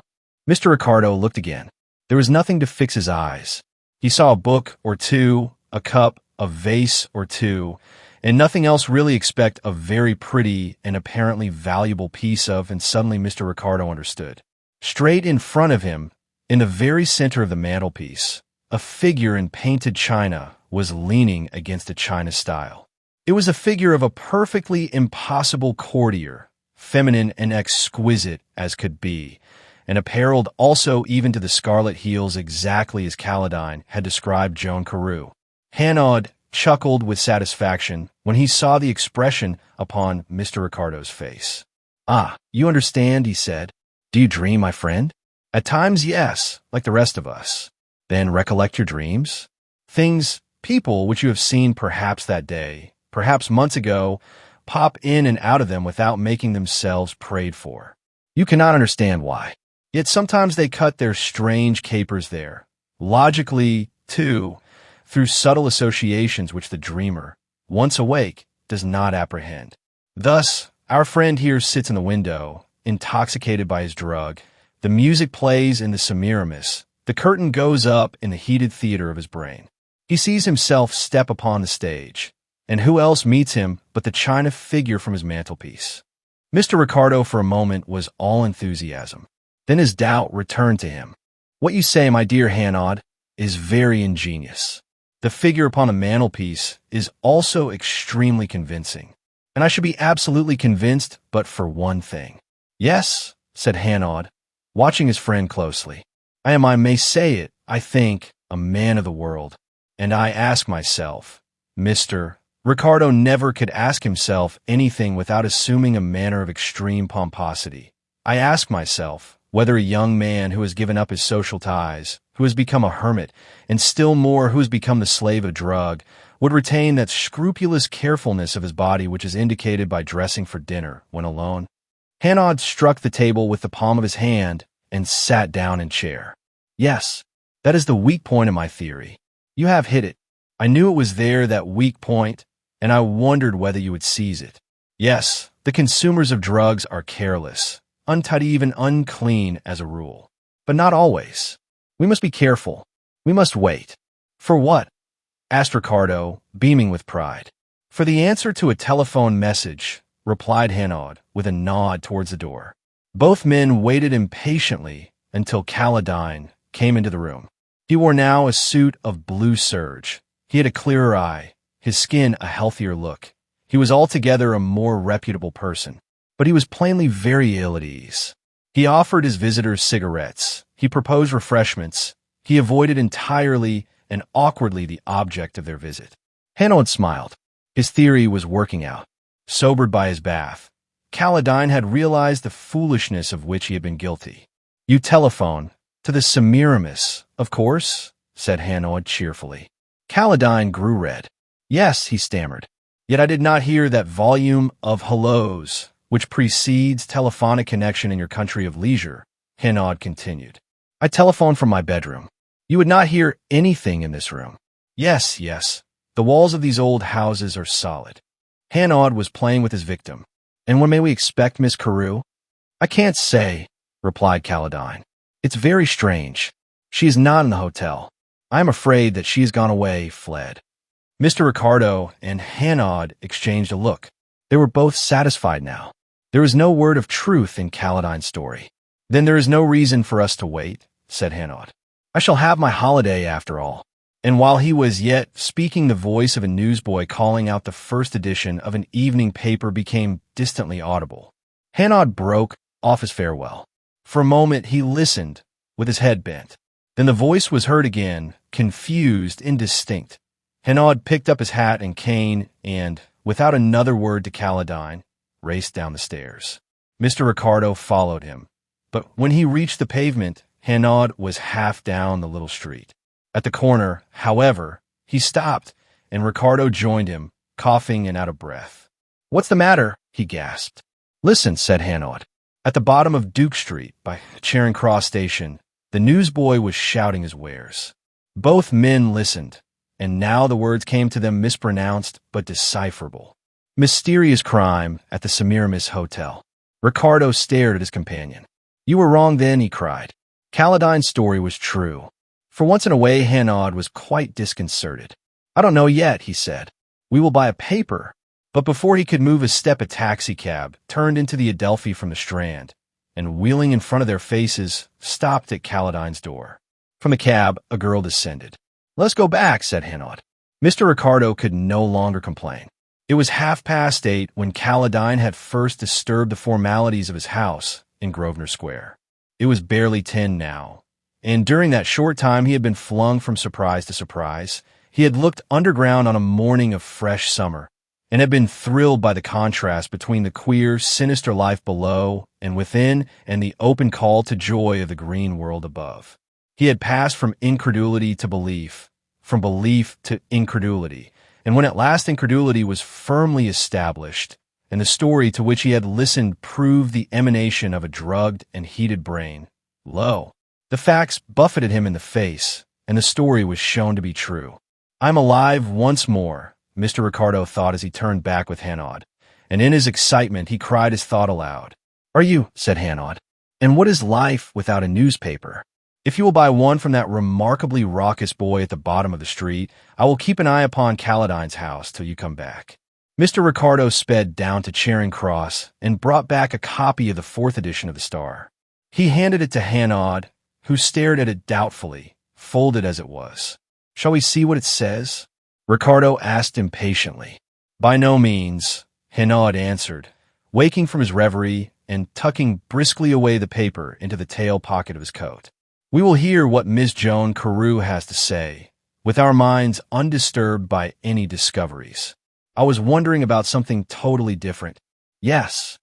Mr. Ricardo looked again. There was nothing to fix his eyes. He saw a book or two, a cup, a vase or two, and nothing else really except a very pretty and apparently valuable piece of, and suddenly Mr. Ricardo understood. Straight in front of him, in the very center of the mantelpiece, a figure in painted china was leaning against a china style. It was a figure of a perfectly impossible courtier, feminine and exquisite as could be, and apparelled also even to the scarlet heels exactly as Caledine had described Joan Carew. Hanaud chuckled with satisfaction when he saw the expression upon Mr. Ricardo's face. You understand, he said. Do you dream, my friend? At times, yes, like the rest of us. Then recollect your dreams? Things, people which you have seen perhaps that day, perhaps months ago, pop in and out of them without making themselves prayed for. You cannot understand why. Yet sometimes they cut their strange capers there, logically, too, through subtle associations which the dreamer, once awake, does not apprehend. Thus, our friend here sits in the window, intoxicated by his drug. The music plays in the Semiramis. The curtain goes up in the heated theater of his brain. He sees himself step upon the stage, and who else meets him but the china figure from his mantelpiece? Mr. Ricardo for a moment was all enthusiasm. Then his doubt returned to him. What you say, my dear Hanaud, is very ingenious. The figure upon the mantelpiece is also extremely convincing, and I should be absolutely convinced but for one thing. Yes, said Hanaud, watching his friend closely. I may say it, I think, a man of the world, and I ask myself, Mr. Ricardo never could ask himself anything without assuming a manner of extreme pomposity. I ask myself whether a young man who has given up his social ties, who has become a hermit, and still more who has become the slave of drug, would retain that scrupulous carefulness of his body which is indicated by dressing for dinner when alone. Hanaud struck the table with the palm of his hand and sat down in chair. Yes, that is the weak point of my theory. You have hit it. I knew it was there, that weak point, and I wondered whether you would seize it. Yes, the consumers of drugs are careless, untidy, even unclean as a rule. But not always. We must be careful. We must wait. For what? Asked Ricardo, beaming with pride. For the answer to a telephone message, replied Hanaud, with a nod towards the door. Both men waited impatiently until Caledine came into the room. He wore now a suit of blue serge. He had a clearer eye, his skin a healthier look. He was altogether a more reputable person, but he was plainly very ill at ease. He offered his visitors cigarettes. He proposed refreshments. He avoided entirely and awkwardly the object of their visit. Hanaud smiled. His theory was working out. Sobered by his bath, Caledine had realized the foolishness of which he had been guilty. You telephone to the Semiramis, of course, said Hanaud cheerfully. Caledine grew red. Yes, he stammered. Yet I did not hear that volume of hellos which precedes telephonic connection in your country of leisure, Hanaud continued. I telephoned from my bedroom. You would not hear anything in this room. Yes, yes. The walls of these old houses are solid. Hanaud was playing with his victim. And when may we expect Miss Carew? I can't say, replied Caledine. It's very strange. She is not in the hotel. I am afraid that she has gone away, fled. Mr. Ricardo and Hanaud exchanged a look. They were both satisfied now. There was no word of truth in Caledine's story. Then there is no reason for us to wait, said Hanaud. I shall have my holiday after all. And while he was yet speaking, the voice of a newsboy calling out the first edition of an evening paper became distantly audible. Hanaud broke off his farewell. For a moment he listened, with his head bent. Then the voice was heard again, confused, indistinct. Hanaud picked up his hat and cane and, without another word to Caledine, raced down the stairs. Mr. Ricardo followed him. But when he reached the pavement, Hanaud was half down the little street. At the corner, however, he stopped, and Ricardo joined him, coughing and out of breath. What's the matter? He gasped. Listen, said Hanaud. At the bottom of Duke Street, by Charing Cross Station, the newsboy was shouting his wares. Both men listened, and now the words came to them mispronounced but decipherable. Mysterious crime at the Semiramis Hotel. Ricardo stared at his companion. You were wrong then, he cried. Caledine's story was true. For once in a way, Hanaud was quite disconcerted. I don't know yet, he said. We will buy a paper. But before he could move a step, a taxicab turned into the A.E.W from the Strand, and wheeling in front of their faces, stopped at Caledine's door. From the cab, a girl descended. Let's go back, said Hanaud. Mr. Ricardo could no longer complain. It was 8:30 when Caledine had first disturbed the formalities of his house in Grosvenor Square. It was barely 10 now. And during that short time he had been flung from surprise to surprise. He had looked underground on a morning of fresh summer, and had been thrilled by the contrast between the queer, sinister life below and within and the open call to joy of the green world above. He had passed from incredulity to belief, from belief to incredulity, and when at last incredulity was firmly established, and the story to which he had listened proved the emanation of a drugged and heated brain, lo, the facts buffeted him in the face, and the story was shown to be true. "I'm alive once more," Mr. Ricardo thought as he turned back with Hanaud, and in his excitement he cried his thought aloud. "Are you?" said Hanaud. "And what is life without a newspaper? If you will buy one from that remarkably raucous boy at the bottom of the street, I will keep an eye upon Caladine's house till you come back." Mr. Ricardo sped down to Charing Cross and brought back a copy of the 4th edition of the Star. He handed it to Hanaud, who stared at it doubtfully, folded as it was. "Shall we see what it says?" Ricardo asked impatiently. "By no means," Hanaud answered, waking from his reverie and tucking briskly away the paper into the tail pocket of his coat. "We will hear what Miss Joan Carew has to say, with our minds undisturbed by any discoveries. I was wondering about something totally different." "Yes,"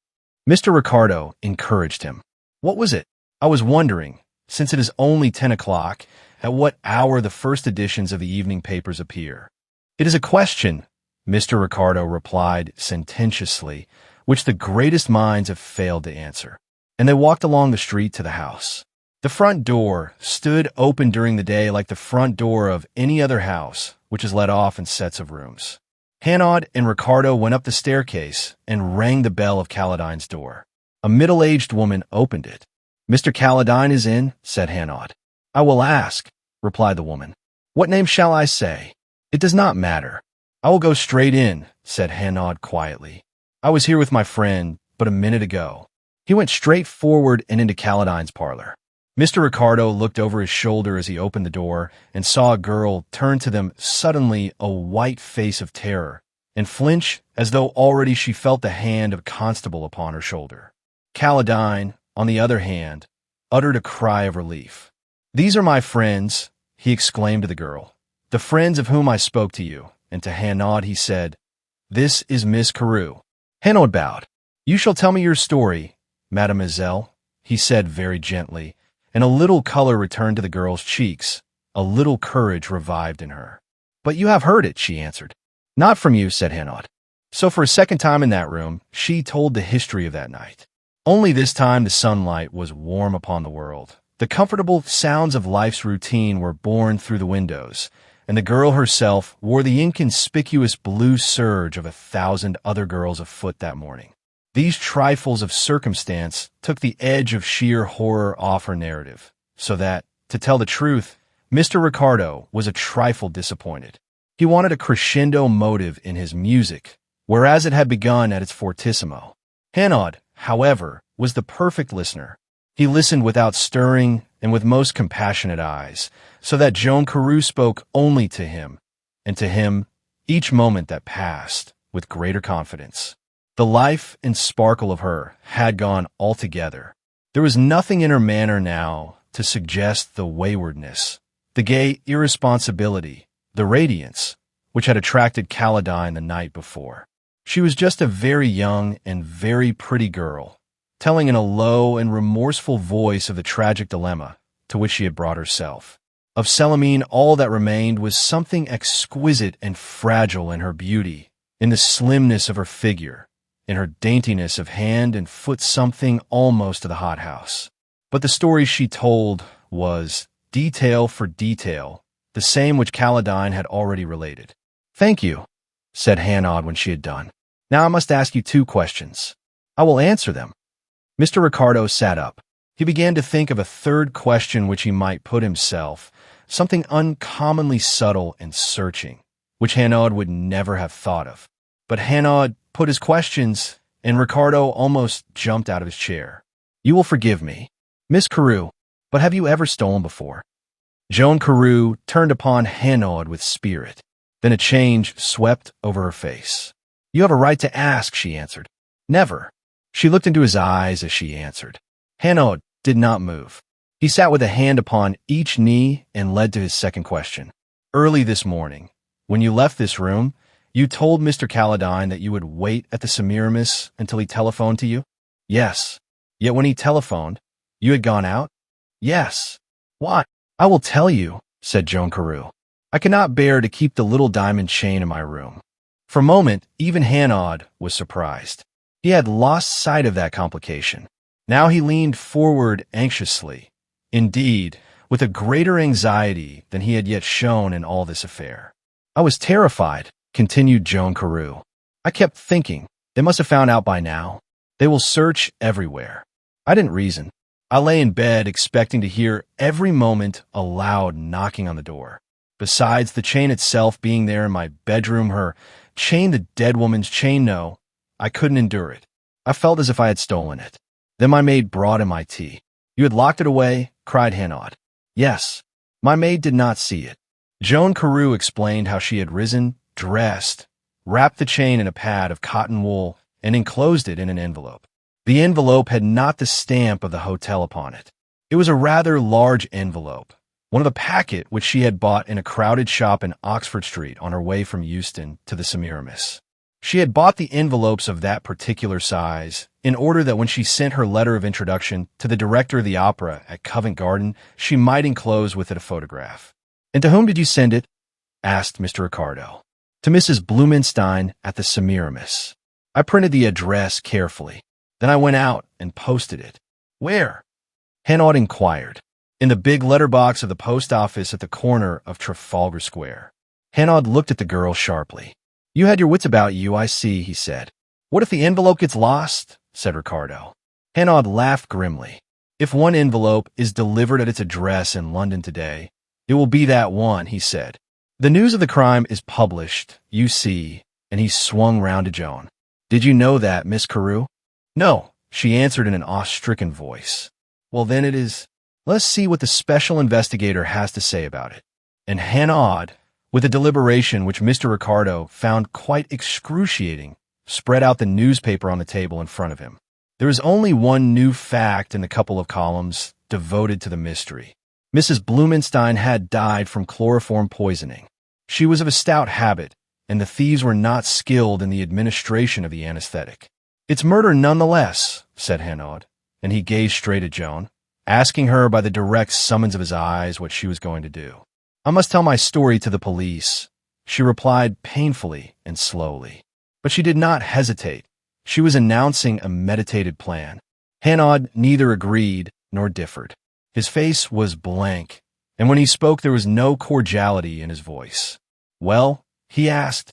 Mr. Ricardo encouraged him. "What was it?" "I was wondering, since it is only 10 o'clock, at what hour the first editions of the evening papers appear." "It is a question," Mr. Ricardo replied sententiously, "which the greatest minds have failed to answer." And they walked along the street to the house. The front door stood open during the day like the front door of any other house, which is let off in sets of rooms. Hanaud and Ricardo went up the staircase and rang the bell of Caladine's door. A middle-aged woman opened it. "Mr. Caladine is in," said Hanaud. "I will ask," replied the woman. "What name shall I say?" "It does not matter." "I will go straight in," said Hanaud quietly. "I was here with my friend but a minute ago." He went straight forward and into Caladine's parlor. Mr. Ricardo looked over his shoulder as he opened the door and saw a girl turn to them suddenly a white face of terror and flinch as though already she felt the hand of a constable upon her shoulder. Caladine, on the other hand, uttered a cry of relief. "These are my friends," he exclaimed to the girl, "the friends of whom I spoke to you," and to Hanaud he said, "This is Miss Carew." Hanaud bowed. "You shall tell me your story, mademoiselle," he said very gently, and a little color returned to the girl's cheeks, a little courage revived in her. "But you have heard it," she answered. "Not from you," said Hanaud. So for a second time in that room, she told the history of that night. Only this time the sunlight was warm upon the world. The comfortable sounds of life's routine were borne through the windows, and the girl herself wore the inconspicuous blue serge of 1,000 other girls afoot that morning. These trifles of circumstance took the edge of sheer horror off her narrative, so that, to tell the truth, Mr. Ricardo was a trifle disappointed. He wanted a crescendo motive in his music, whereas it had begun at its fortissimo. Hanaud, however, was the perfect listener. He listened without stirring and with most compassionate eyes, so that Joan Carew spoke only to him, and to him, each moment that passed, with greater confidence. The life and sparkle of her had gone altogether. There was nothing in her manner now to suggest the waywardness, the gay irresponsibility, the radiance, which had attracted Caladine the night before. She was just a very young and very pretty girl, telling in a low and remorseful voice of the tragic dilemma to which she had brought herself. Of Célimène all that remained was something exquisite and fragile in her beauty, in the slimness of her figure, in her daintiness of hand and foot, something almost of the hothouse. But the story she told was, detail for detail, the same which Caladine had already related. "Thank you," said Hanaud when she had done. "Now I must ask you 2 questions." "I will answer them." Mr. Ricardo sat up. He began to think of a third question which he might put himself, something uncommonly subtle and searching, which Hanaud would never have thought of. But Hanaud put his questions, and Ricardo almost jumped out of his chair. "You will forgive me, Miss Carew, but have you ever stolen before?" Joan Carew turned upon Hanaud with spirit. Then a change swept over her face. "You have a right to ask," she answered. "Never." She looked into his eyes as she answered. Hanaud did not move. He sat with a hand upon each knee and led to his second question. "Early this morning, when you left this room, You told Mr. Caladine that you would wait at the Semiramis until he telephoned to you? Yes. Yet when he telephoned, you had gone out? Yes. Why? I will tell you, said Joan Carew. I cannot bear to keep the little diamond chain in my room. For a moment, even Hanaud was surprised. He had lost sight of that complication. Now he leaned forward anxiously, indeed, with a greater anxiety than he had yet shown in all this affair. I was terrified, continued Joan Carew. I kept thinking, they must have found out by now. They will search everywhere. I didn't reason. I lay in bed expecting to hear every moment a loud knocking on the door. Besides the chain itself being there in my bedroom, her chain, the dead woman's chain, no, I couldn't endure it. I felt as if I had stolen it. Then my maid brought in my tea. You had locked it away, cried Hanaud. Yes. My maid did not see it. Joan Carew explained how she had risen, dressed, wrapped the chain in a pad of cotton wool, and enclosed it in an envelope. The envelope had not the stamp of the hotel upon it. It was a rather large envelope, one of the packet which she had bought in a crowded shop in Oxford Street on her way from Euston to the Semiramis. She had bought the envelopes of that particular size in order that when she sent her letter of introduction to the director of the opera at Covent Garden, she might enclose with it a photograph. And to whom did you send it? Asked Mr. Ricardo. To Mrs. Blumenstein at the Semiramis. I printed the address carefully. Then I went out and posted it. Where? Hanaud inquired. In the big letterbox of the post office at the corner of Trafalgar Square. Hanaud looked at the girl sharply. You had your wits about you, I see, he said. What if the envelope gets lost? Said Ricardo. Hanaud laughed grimly. If one envelope is delivered at its address in London today, it will be that one, he said. The news of the crime is published, you see, and he swung round to Joan. Did you know that, Miss Carew? No, she answered in an awe-stricken voice. Well, then it is. Let's see what the special investigator has to say about it. And Hanaud, with a deliberation which Mr. Ricardo found quite excruciating, spread out the newspaper on the table in front of him. There is only one new fact in the couple of columns devoted to the mystery. Mrs. Blumenstein had died from chloroform poisoning. She was of a stout habit, and the thieves were not skilled in the administration of the anesthetic. It's murder nonetheless, said Hanaud, and he gazed straight at Joan, asking her by the direct summons of his eyes what she was going to do. I must tell my story to the police, she replied painfully and slowly. But she did not hesitate. She was announcing a meditated plan. Hanaud neither agreed nor differed. His face was blank, and when he spoke there was no cordiality in his voice. Well, he asked,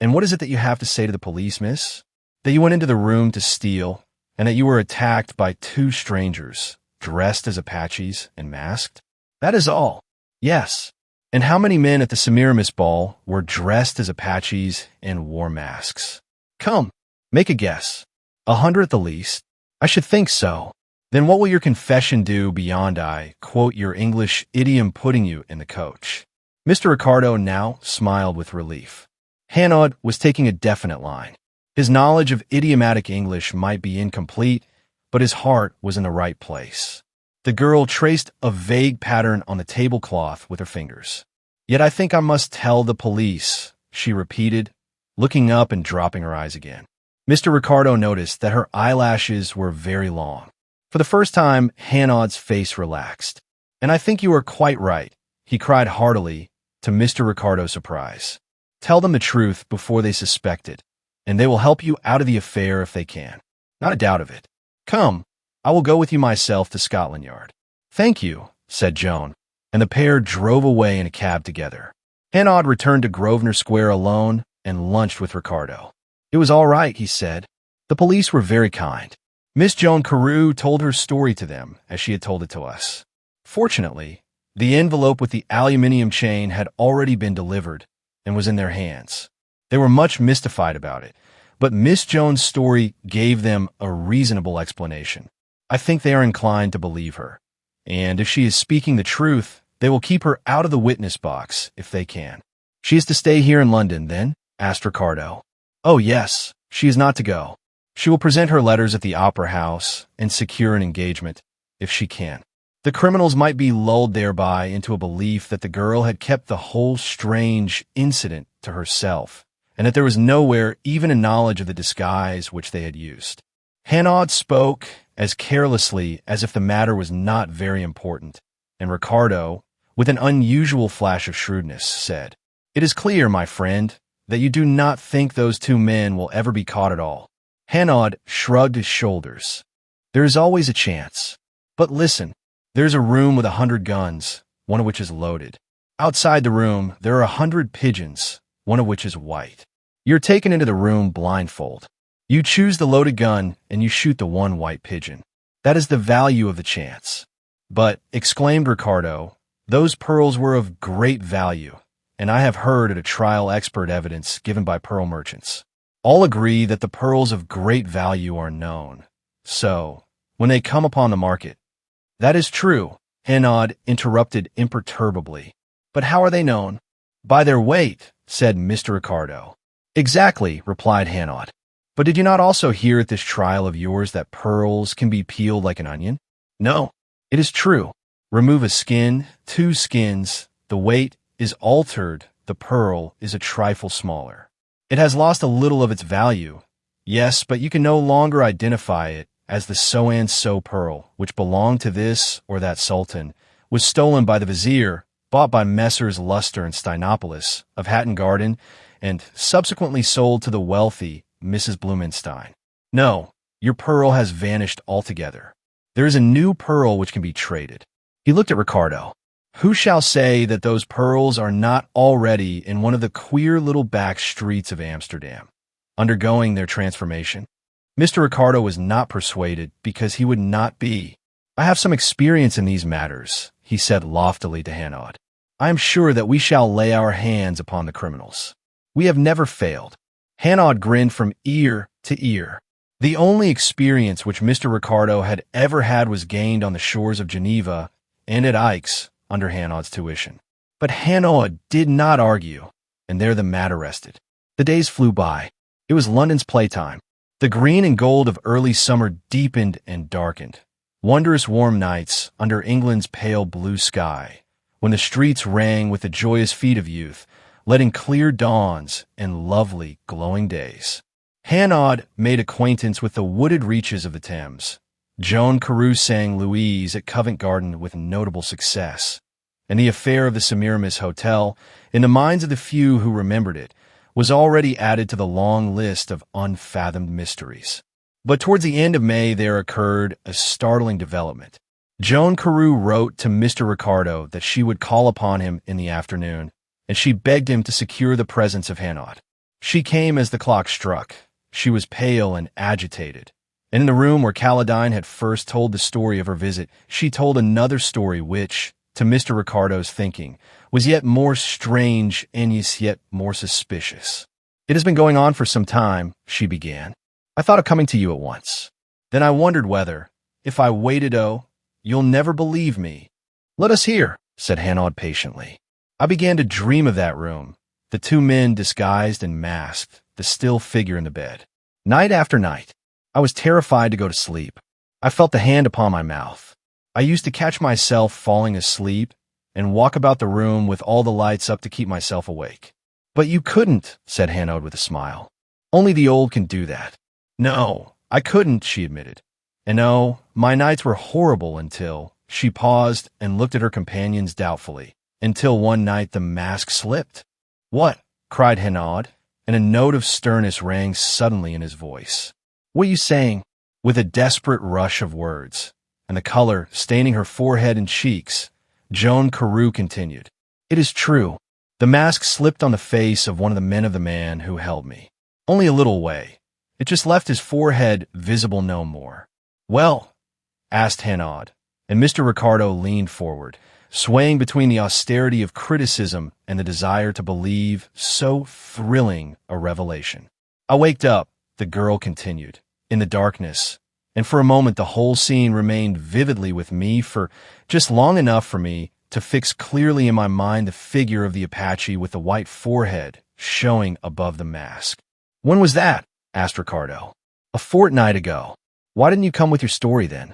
and what is it that you have to say to the police, miss? That you went into the room to steal, and that you were attacked by two strangers, dressed as Apaches and masked? That is all. Yes. And how many men at the Semiramis ball were dressed as Apaches and wore masks? Come, make a guess. 100 at the least. I should think so. Then what will your confession do beyond I quote your English idiom putting you in the coach? Mr. Ricardo now smiled with relief. Hanaud was taking a definite line. His knowledge of idiomatic English might be incomplete, but his heart was in the right place. The girl traced a vague pattern on the tablecloth with her fingers. Yet I think I must tell the police, she repeated, looking up and dropping her eyes again. Mr. Ricardo noticed that her eyelashes were very long. For the first time, Hanaud's face relaxed. And I think you are quite right, he cried heartily, to Mr. Ricardo's surprise. Tell them the truth before they suspect it, and they will help you out of the affair if they can. Not a doubt of it. Come, I will go with you myself to Scotland Yard. Thank you, said Joan, and the pair drove away in a cab together. Hanaud returned to Grosvenor Square alone and lunched with Ricardo. It was all right, he said. The police were very kind. Miss Joan Carew told her story to them, as she had told it to us. Fortunately, the envelope with the aluminium chain had already been delivered and was in their hands. They were much mystified about it, but Miss Joan's story gave them a reasonable explanation. I think they are inclined to believe her, and if she is speaking the truth, they will keep her out of the witness box if they can. She is to stay here in London, then? Asked Ricardo. Oh, yes, she is not to go. She will present her letters at the Opera House and secure an engagement, if she can. The criminals might be lulled thereby into a belief that the girl had kept the whole strange incident to herself, and that there was nowhere even a knowledge of the disguise which they had used. Hanaud spoke as carelessly as if the matter was not very important, and Ricardo, with an unusual flash of shrewdness, said, "It is clear, my friend, that you do not think those two men will ever be caught at all." Hanaud shrugged his shoulders. "There is always a chance. But listen, there's a room with 100 guns, one of which is loaded. Outside the room, there are 100 pigeons, one of which is white. You're taken into the room blindfold. You choose the loaded gun, and you shoot the one white pigeon. That is the value of the chance." "But," exclaimed Ricardo, "those pearls were of great value, and I have heard at a trial expert evidence given by pearl merchants. All agree that the pearls of great value are known. So, when they come upon the market—" "That is true," Hanaud interrupted imperturbably. "But how are they known?" "By their weight," said Mr. Ricardo. "Exactly," replied Hanaud. "But did you not also hear at this trial of yours that pearls can be peeled like an onion?" "No, it is true. Remove a skin, 2 skins, the weight is altered, the pearl is a trifle smaller. It has lost a little of its value. Yes, but you can no longer identify it as the so-and-so pearl, which belonged to this or that sultan, was stolen by the vizier, bought by Messrs. Luster and Steinopoulos of Hatton Garden, and subsequently sold to the wealthy Mrs. Blumenstein. No, your pearl has vanished altogether. There is a new pearl which can be traded." He looked at Ricardo. "Who shall say that those pearls are not already in one of the queer little back streets of Amsterdam, undergoing their transformation?" Mr. Ricardo was not persuaded because he would not be. "I have some experience in these matters," he said loftily to Hanaud. "I am sure that we shall lay our hands upon the criminals. We have never failed." Hanaud grinned from ear to ear. The only experience which Mr. Ricardo had ever had was gained on the shores of Geneva and at Aix under Hanaud's tuition. But Hanaud did not argue, and there the matter rested. The days flew by. It was London's playtime. The green and gold of early summer deepened and darkened. Wondrous warm nights under England's pale blue sky, when the streets rang with the joyous feet of youth, letting clear dawns and lovely, glowing days. Hanaud made acquaintance with the wooded reaches of the Thames. Joan Carew sang Louise at Covent Garden with notable success, and the affair of the Semiramis Hotel, in the minds of the few who remembered it, was already added to the long list of unfathomed mysteries. But towards the end of May there occurred a startling development. Joan Carew wrote to Mr. Ricardo that she would call upon him in the afternoon, and she begged him to secure the presence of Hanaud. She came as the clock struck. She was pale and agitated, and in the room where Caledine had first told the story of her visit, she told another story which, to Mr. Ricardo's thinking, was yet more strange and yet more suspicious. "It has been going on for some time," she began. "I thought of coming to you at once. Then I wondered whether, if I waited, you'll never believe me." "Let us hear," said Hanaud patiently. "I began to dream of that room, the two men disguised and masked, the still figure in the bed. Night after night, I was terrified to go to sleep. I felt the hand upon my mouth. I used to catch myself falling asleep and walk about the room with all the lights up to keep myself awake." "But you couldn't," said Hanaud with a smile. "Only the old can do that." "No, I couldn't," she admitted. "And oh, my nights were horrible until—" She paused and looked at her companions doubtfully. "Until one night the mask slipped." "What?" cried Hanaud, and a note of sternness rang suddenly in his voice. "What are you saying?" With a desperate rush of words, and the color staining her forehead and cheeks, Joan Carew continued, "It is true. The mask slipped on the face of one of the men of the man who held me. Only a little way. It just left his forehead visible no more." "Well?" asked Hanaud, and Mr. Ricardo leaned forward, swaying between the austerity of criticism and the desire to believe so thrilling a revelation. "I waked up," the girl continued, "in the darkness, and for a moment the whole scene remained vividly with me for just long enough for me to fix clearly in my mind the figure of the Apache with the white forehead showing above the mask." "When was that?" asked Ricardo. "A fortnight ago. Why didn't you come with your story then?"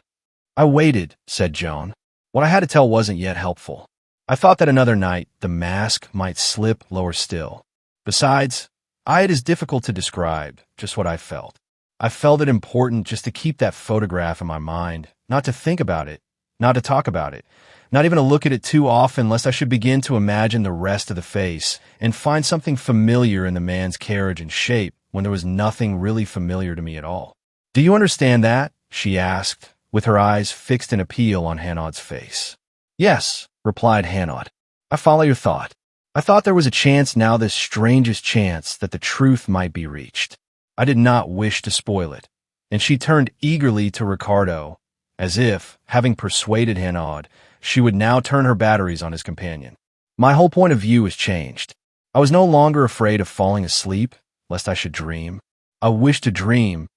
"I waited," said Joan. "What I had to tell wasn't yet helpful. I thought that another night the mask might slip lower still. Besides, It is difficult to describe just what I felt. I felt it important just to keep that photograph in my mind, not to think about it, not to talk about it, not even to look at it too often lest I should begin to imagine the rest of the face and find something familiar in the man's carriage and shape when there was nothing really familiar to me at all. "Do you understand that?" she asked, with her eyes fixed in appeal on Hanaud's face. "Yes," replied Hanaud. "I follow your thought. I thought there was a chance now, this strangest chance, that the truth might be reached. I did not wish to spoil it." And she turned eagerly to Ricardo, as if, having persuaded Hanaud, she would now turn her batteries on his companion. My whole point of view was changed. I was no longer afraid of falling asleep, lest I should dream. I wished to dream,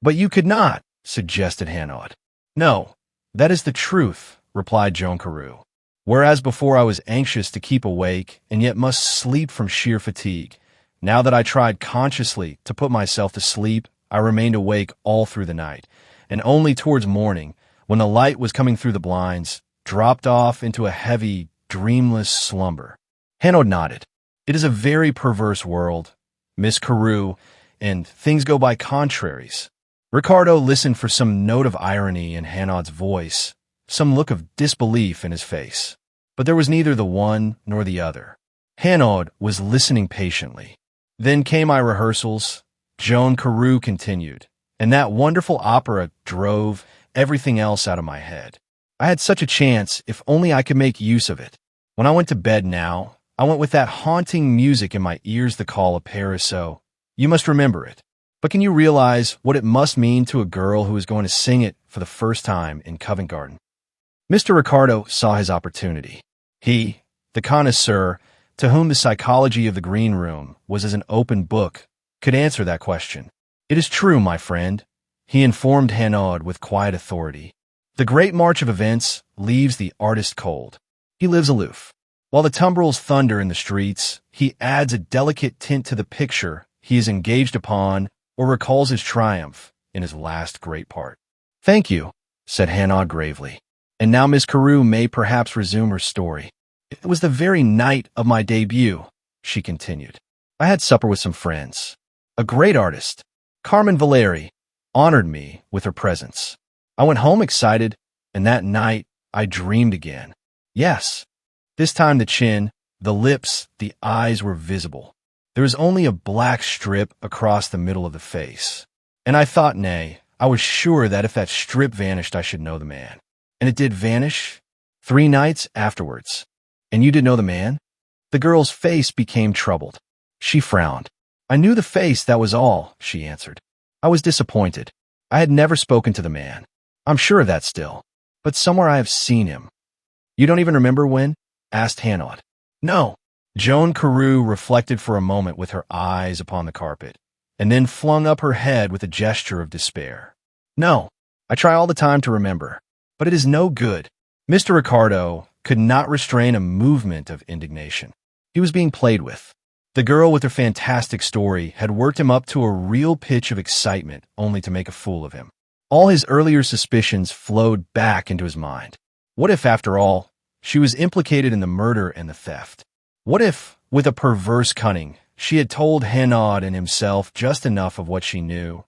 but you could not, suggested Hanaud. "No, that is the truth," replied Joan Carew. "Whereas before I was anxious to keep awake and yet must sleep from sheer fatigue, now that I tried consciously to put myself to sleep, I remained awake all through the night, and only towards morning, when the light was coming through the blinds, dropped off into a heavy, dreamless slumber." Hanaud nodded. "It is a very perverse world, Miss Carew, and things go by contraries." Ricardo listened for some note of irony in Hanaud's voice, some look of disbelief in his face. But there was neither the one nor the other. Hanaud was listening patiently. "Then came my rehearsals," Joan Carew continued, "and that wonderful opera drove everything else out of my head. I had such a chance if only I could make use of it. When I went to bed now, I went with that haunting music in my ears, the call of Parisot. You must remember it. But can you realize what it must mean to a girl who is going to sing it for the first time in Covent Garden?" Mr. Ricardo saw his opportunity. He, the connoisseur, to whom the psychology of the green room was as an open book, could answer that question. "It is true, my friend," he informed Hanaud with quiet authority. "The great march of events leaves the artist cold. He lives aloof. While the tumbrils thunder in the streets, he adds a delicate tint to the picture he is engaged upon or recalls his triumph in his last great part." "Thank you," said Hanaud gravely. "And now Miss Carew may perhaps resume her story." "It was the very night of my debut," she continued. "I had supper with some friends. A great artist, Carmen Valeri, honored me with her presence. I went home excited, and that night I dreamed again. Yes, this time the chin, the lips, the eyes were visible. There was only a black strip across the middle of the face. And I thought, nay, I was sure that if that strip vanished, I should know the man. And it did vanish 3 nights afterwards." "And you did know the man?" The girl's face became troubled. She frowned. "I knew the face, that was all," she answered. "I was disappointed. I had never spoken to the man. I'm sure of that still. But somewhere I have seen him." "You don't even remember when?" asked Hanaud. "No." Joan Carew reflected for a moment with her eyes upon the carpet, and then flung up her head with a gesture of despair. "No, I try all the time to remember, but it is no good." Mr. Ricardo could not restrain a movement of indignation. He was being played with. The girl with her fantastic story had worked him up to a real pitch of excitement only to make a fool of him. All his earlier suspicions flowed back into his mind. What if, after all, she was implicated in the murder and the theft? What if, with a perverse cunning, she had told Hanaud and himself just enough of what she knew,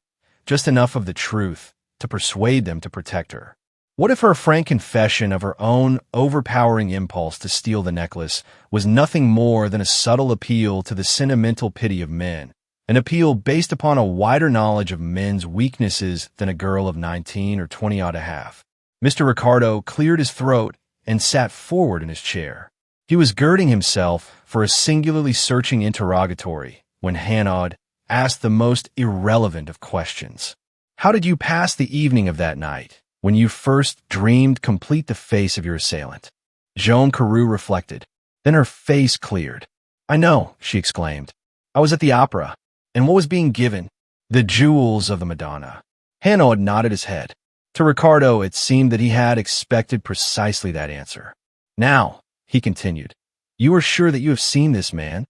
just enough of the truth, to persuade them to protect her? What if her frank confession of her own overpowering impulse to steal the necklace was nothing more than a subtle appeal to the sentimental pity of men, an appeal based upon a wider knowledge of men's weaknesses than a girl of 19 or 20 ought to have? Mr. Ricardo cleared his throat and sat forward in his chair. He was girding himself for a singularly searching interrogatory when Hanaud asked the most irrelevant of questions. "How did you pass the evening of that night, when you first dreamed complete the face of your assailant?" Joan Carew reflected. Then her face cleared. "I know," she exclaimed. "I was at the opera, and what was being given? The jewels of the Madonna." Hanaud nodded his head. To Ricardo, it seemed that he had expected precisely that answer. "Now," he continued, "you are sure that you have seen this man?"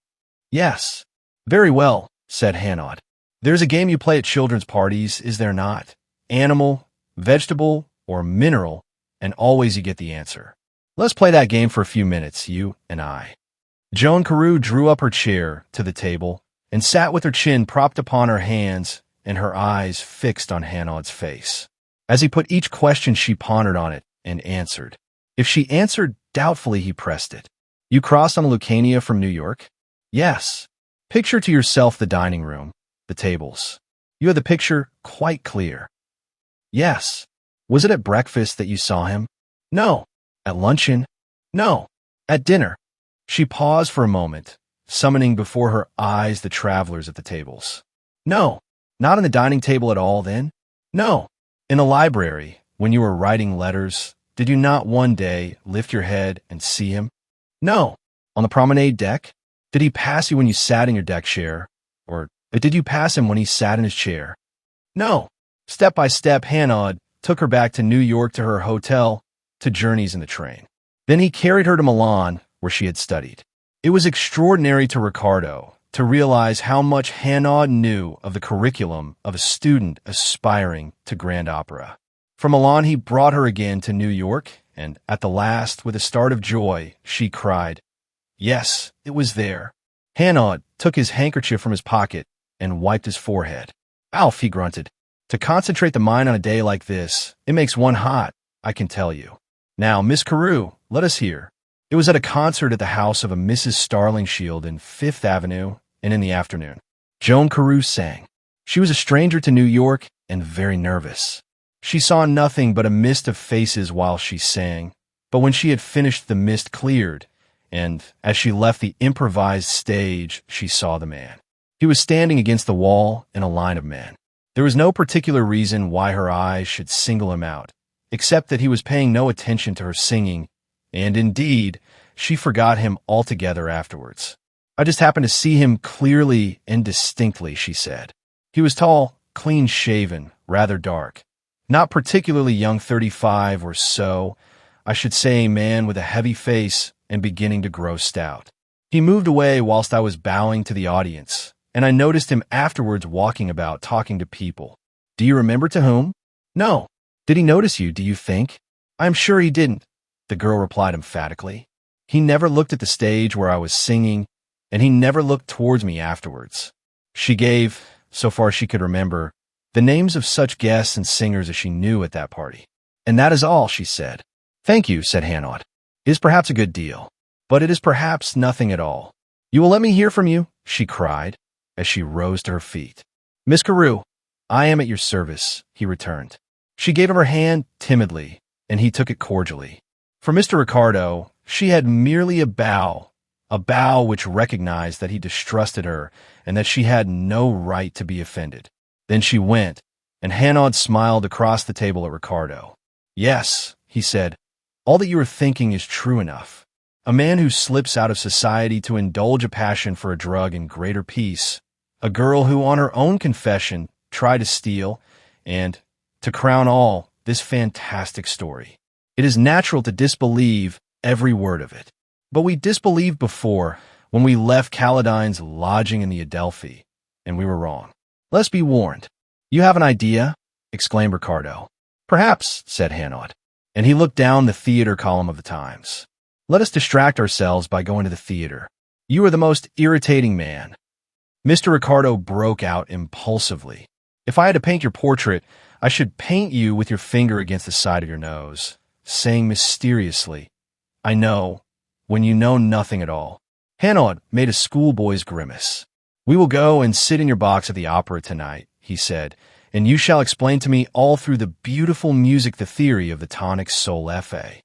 "Yes." "Very well," said Hanaud. "There's a game you play at children's parties, is there not? Animal, vegetable, or mineral, and always you get the answer. Let's play that game for a few minutes, you and I." Joan Carew drew up her chair to the table, and sat with her chin propped upon her hands and her eyes fixed on Hanaud's face. As he put each question, she pondered on it and answered. If she answered doubtfully, he pressed it. You crossed on a Lucania from New York? Yes. Picture to yourself the dining room, the tables. You had the picture quite clear. Yes. Was it at breakfast that you saw him? No. At luncheon? No. At dinner? She paused for a moment, summoning before her eyes the travelers at the tables. No. Not on the dining table at all, then? No. In the library, when you were writing letters, did you not one day lift your head and see him? No. On the promenade deck? Did he pass you when you sat in your deck chair? Or did you pass him when he sat in his chair? No. Step by step, Hanaud took her back to New York, to her hotel, to journeys in the train. Then he carried her to Milan, where she had studied. It was extraordinary to Ricardo to realize how much Hanaud knew of the curriculum of a student aspiring to grand opera. From Milan, he brought her again to New York, and at the last, with a start of joy, she cried, "Yes, it was there." Hanaud took his handkerchief from his pocket and wiped his forehead. "Alf," he grunted. "To concentrate the mind on a day like this, it makes one hot, I can tell you. Now, Miss Carew, let us hear." It was at a concert at the house of a Mrs. Starlingshield in Fifth Avenue, and in the afternoon. Joan Carew sang. She was a stranger to New York and very nervous. She saw nothing but a mist of faces while she sang, but when she had finished, the mist cleared, and as she left the improvised stage, she saw the man. He was standing against the wall in a line of men. There was no particular reason why her eyes should single him out, except that he was paying no attention to her singing, and indeed, she forgot him altogether afterwards. "I just happened to see him clearly and distinctly," she said. He was tall, clean-shaven, rather dark. Not particularly young, 35 or so. I should say a man with a heavy face and beginning to grow stout. He moved away whilst I was bowing to the audience, and I noticed him afterwards walking about, talking to people. "Do you remember to whom?" "No." "Did he notice you, do you think?" "I am sure he didn't," the girl replied emphatically. "He never looked at the stage where I was singing, and he never looked towards me afterwards." She gave, so far as she could remember, the names of such guests and singers as she knew at that party. "And that is all," she said. "Thank you," said Hanaud. "It is perhaps a good deal, but it is perhaps nothing at all. You will let me hear from you?" she cried, as she rose to her feet. "Miss Carew, I am at your service," he returned. She gave him her hand timidly, and he took it cordially. For Mr. Ricardo, she had merely a bow which recognized that he distrusted her and that she had no right to be offended. Then she went, and Hanaud smiled across the table at Ricardo. "Yes," he said, "all that you are thinking is true enough. A man who slips out of society to indulge a passion for a drug in greater peace, a girl who, on her own confession, tried to steal, and, to crown all, this fantastic story. It is natural to disbelieve every word of it. But we disbelieved before, when we left Caladine's lodging in the Adelphi, and we were wrong. Let's be warned." "You have an idea?" exclaimed Ricardo. "Perhaps," said Hanaud, and he looked down the theater column of the Times. "Let us distract ourselves by going to the theater. You are the most irritating man." Mr. Ricardo broke out impulsively. "If I had to paint your portrait, I should paint you with your finger against the side of your nose, saying mysteriously, 'I know,' when you know nothing at all." Hanaud made a schoolboy's grimace. "We will go and sit in your box at the opera tonight," he said, "and you shall explain to me all through the beautiful music the theory of the tonic sol fa."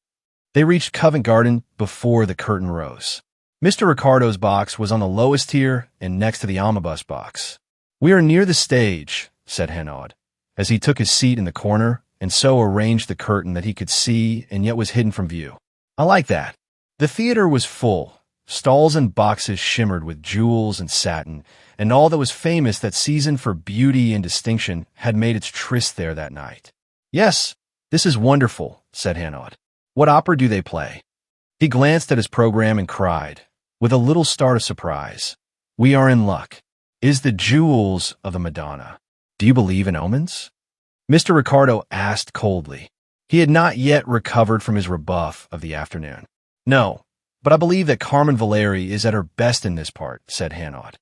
They reached Covent Garden before the curtain rose. Mr. Ricardo's box was on the lowest tier and next to the omnibus box. "We are near the stage," said Hanaud, as he took his seat in the corner and so arranged the curtain that he could see and yet was hidden from view. "I like that." The theater was full. Stalls and boxes shimmered with jewels and satin, and all that was famous that season for beauty and distinction had made its tryst there that night. "Yes, this is wonderful," said Hanaud. "What opera do they play?" He glanced at his program and cried, with a little start of surprise, "We are in luck. It is the Jewels of the Madonna. Do you believe in omens?" Mr. Ricardo asked coldly. He had not yet recovered from his rebuff of the afternoon. "No, but I believe that Carmen Valeri is at her best in this part," said Hanaud.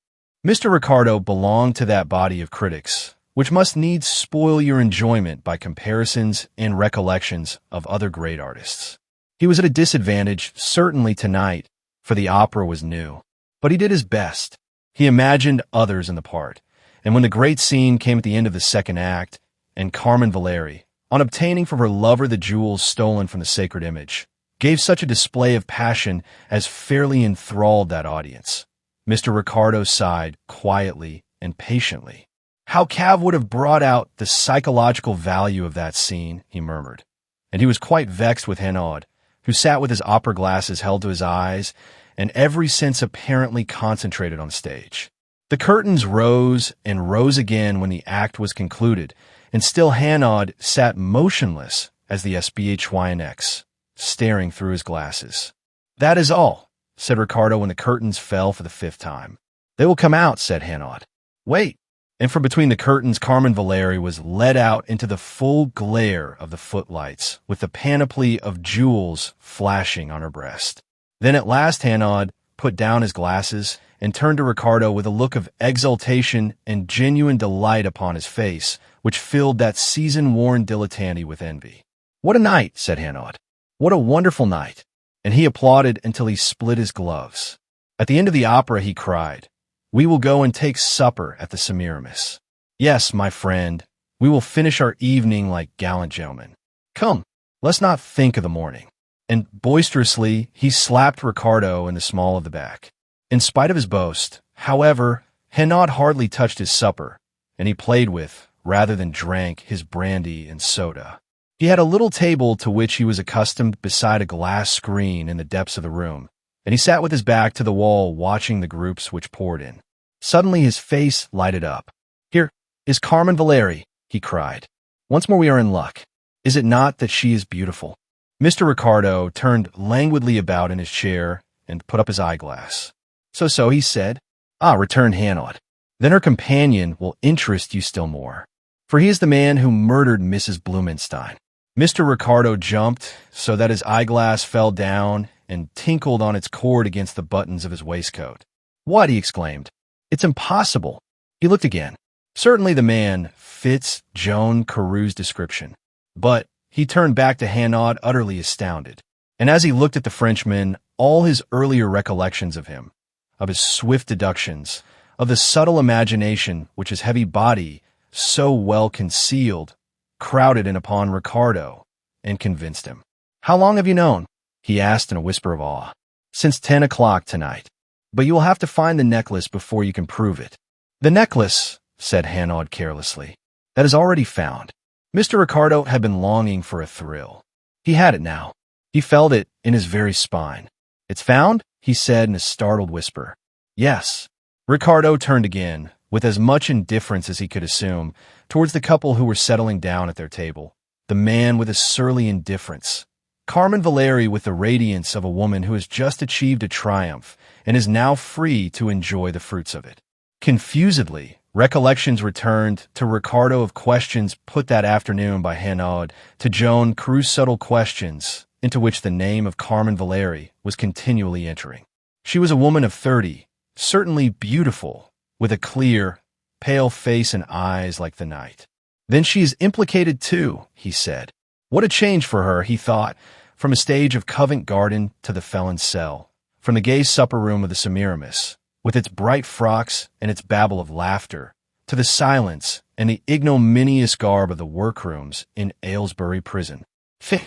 Mr. Ricardo belonged to that body of critics, which must needs spoil your enjoyment by comparisons and recollections of other great artists. He was at a disadvantage, certainly tonight, for the opera was new. But he did his best. He imagined others in the part, and when the great scene came at the end of the second act, and Carmen Valeri, on obtaining from her lover the jewels stolen from the sacred image, gave such a display of passion as fairly enthralled that audience, Mr. Ricardo sighed quietly and patiently. How Cav would have brought out the psychological value of that scene, he murmured. And he was quite vexed with Hanaud, who sat with his opera glasses held to his eyes and every sense apparently concentrated on the stage. The curtains rose and rose again when the act was concluded, and still Hanaud sat motionless as the Espionage, staring through his glasses. "That is all," said Ricardo when the curtains fell for the fifth time. "They will come out," said Hanaud. "Wait." And from between the curtains, Carmen Valeri was led out into the full glare of the footlights, with the panoply of jewels flashing on her breast. Then at last Hanaud put down his glasses and turned to Ricardo with a look of exultation and genuine delight upon his face, which filled that season-worn dilettante with envy. "What a night," said Hanaud. "What a wonderful night." And he applauded until he split his gloves. At the end of the opera, he cried, "We will go and take supper at the Semiramis. Yes, my friend, we will finish our evening like gallant gentlemen. Come, let's not think of the morning." And boisterously, he slapped Ricardo in the small of the back. In spite of his boast, however, Hanaud hardly touched his supper, and he played with, rather than drank, his brandy and soda. He had a little table to which he was accustomed beside a glass screen in the depths of the room, and he sat with his back to the wall watching the groups which poured in. Suddenly his face lighted up. "Here is Carmen Valeri," he cried. "Once more we are in luck. Is it not that she is beautiful?" Mr. Ricardo turned languidly about in his chair and put up his eyeglass. So, he said. "Ah," returned Hanaud. "Then her companion will interest you still more, for he is the man who murdered Mrs. Blumenstein." Mr. Ricardo jumped so that his eyeglass fell down and tinkled on its cord against the buttons of his waistcoat. "What?" he exclaimed. "It's impossible." He looked again. Certainly the man fits Joan Carew's description. But he turned back to Hanaud utterly astounded. And as he looked at the Frenchman, all his earlier recollections of him, of his swift deductions, of the subtle imagination which his heavy body so well concealed, crowded in upon Ricardo and convinced him. "How long have you known?" he asked in a whisper of awe. "Since 10 o'clock tonight. But you will have to find the necklace before you can prove it." "The necklace," said Hanaud carelessly, "that is already found." Mr. Ricardo had been longing for a thrill. He had it now. He felt it in his very spine. "It's found?" he said in a startled whisper. "Yes." Ricardo turned again, with as much indifference as he could assume, towards the couple who were settling down at their table. The man with a surly indifference. Carmen Valeri with the radiance of a woman who has just achieved a triumph and is now free to enjoy the fruits of it. Confusedly, recollections returned to Ricardo of questions put that afternoon by Hanaud to Joan Carew's subtle questions, into which the name of Carmen Valeri was continually entering. She was a woman of 30, certainly beautiful, with a clear, pale face and eyes like the night. "Then she is implicated too," he said. What a change for her, he thought, from a stage of Covent Garden to the felon's cell, from the gay supper room of the Semiramis, with its bright frocks and its babble of laughter, to the silence and the ignominious garb of the workrooms in Aylesbury prison. "Fih!"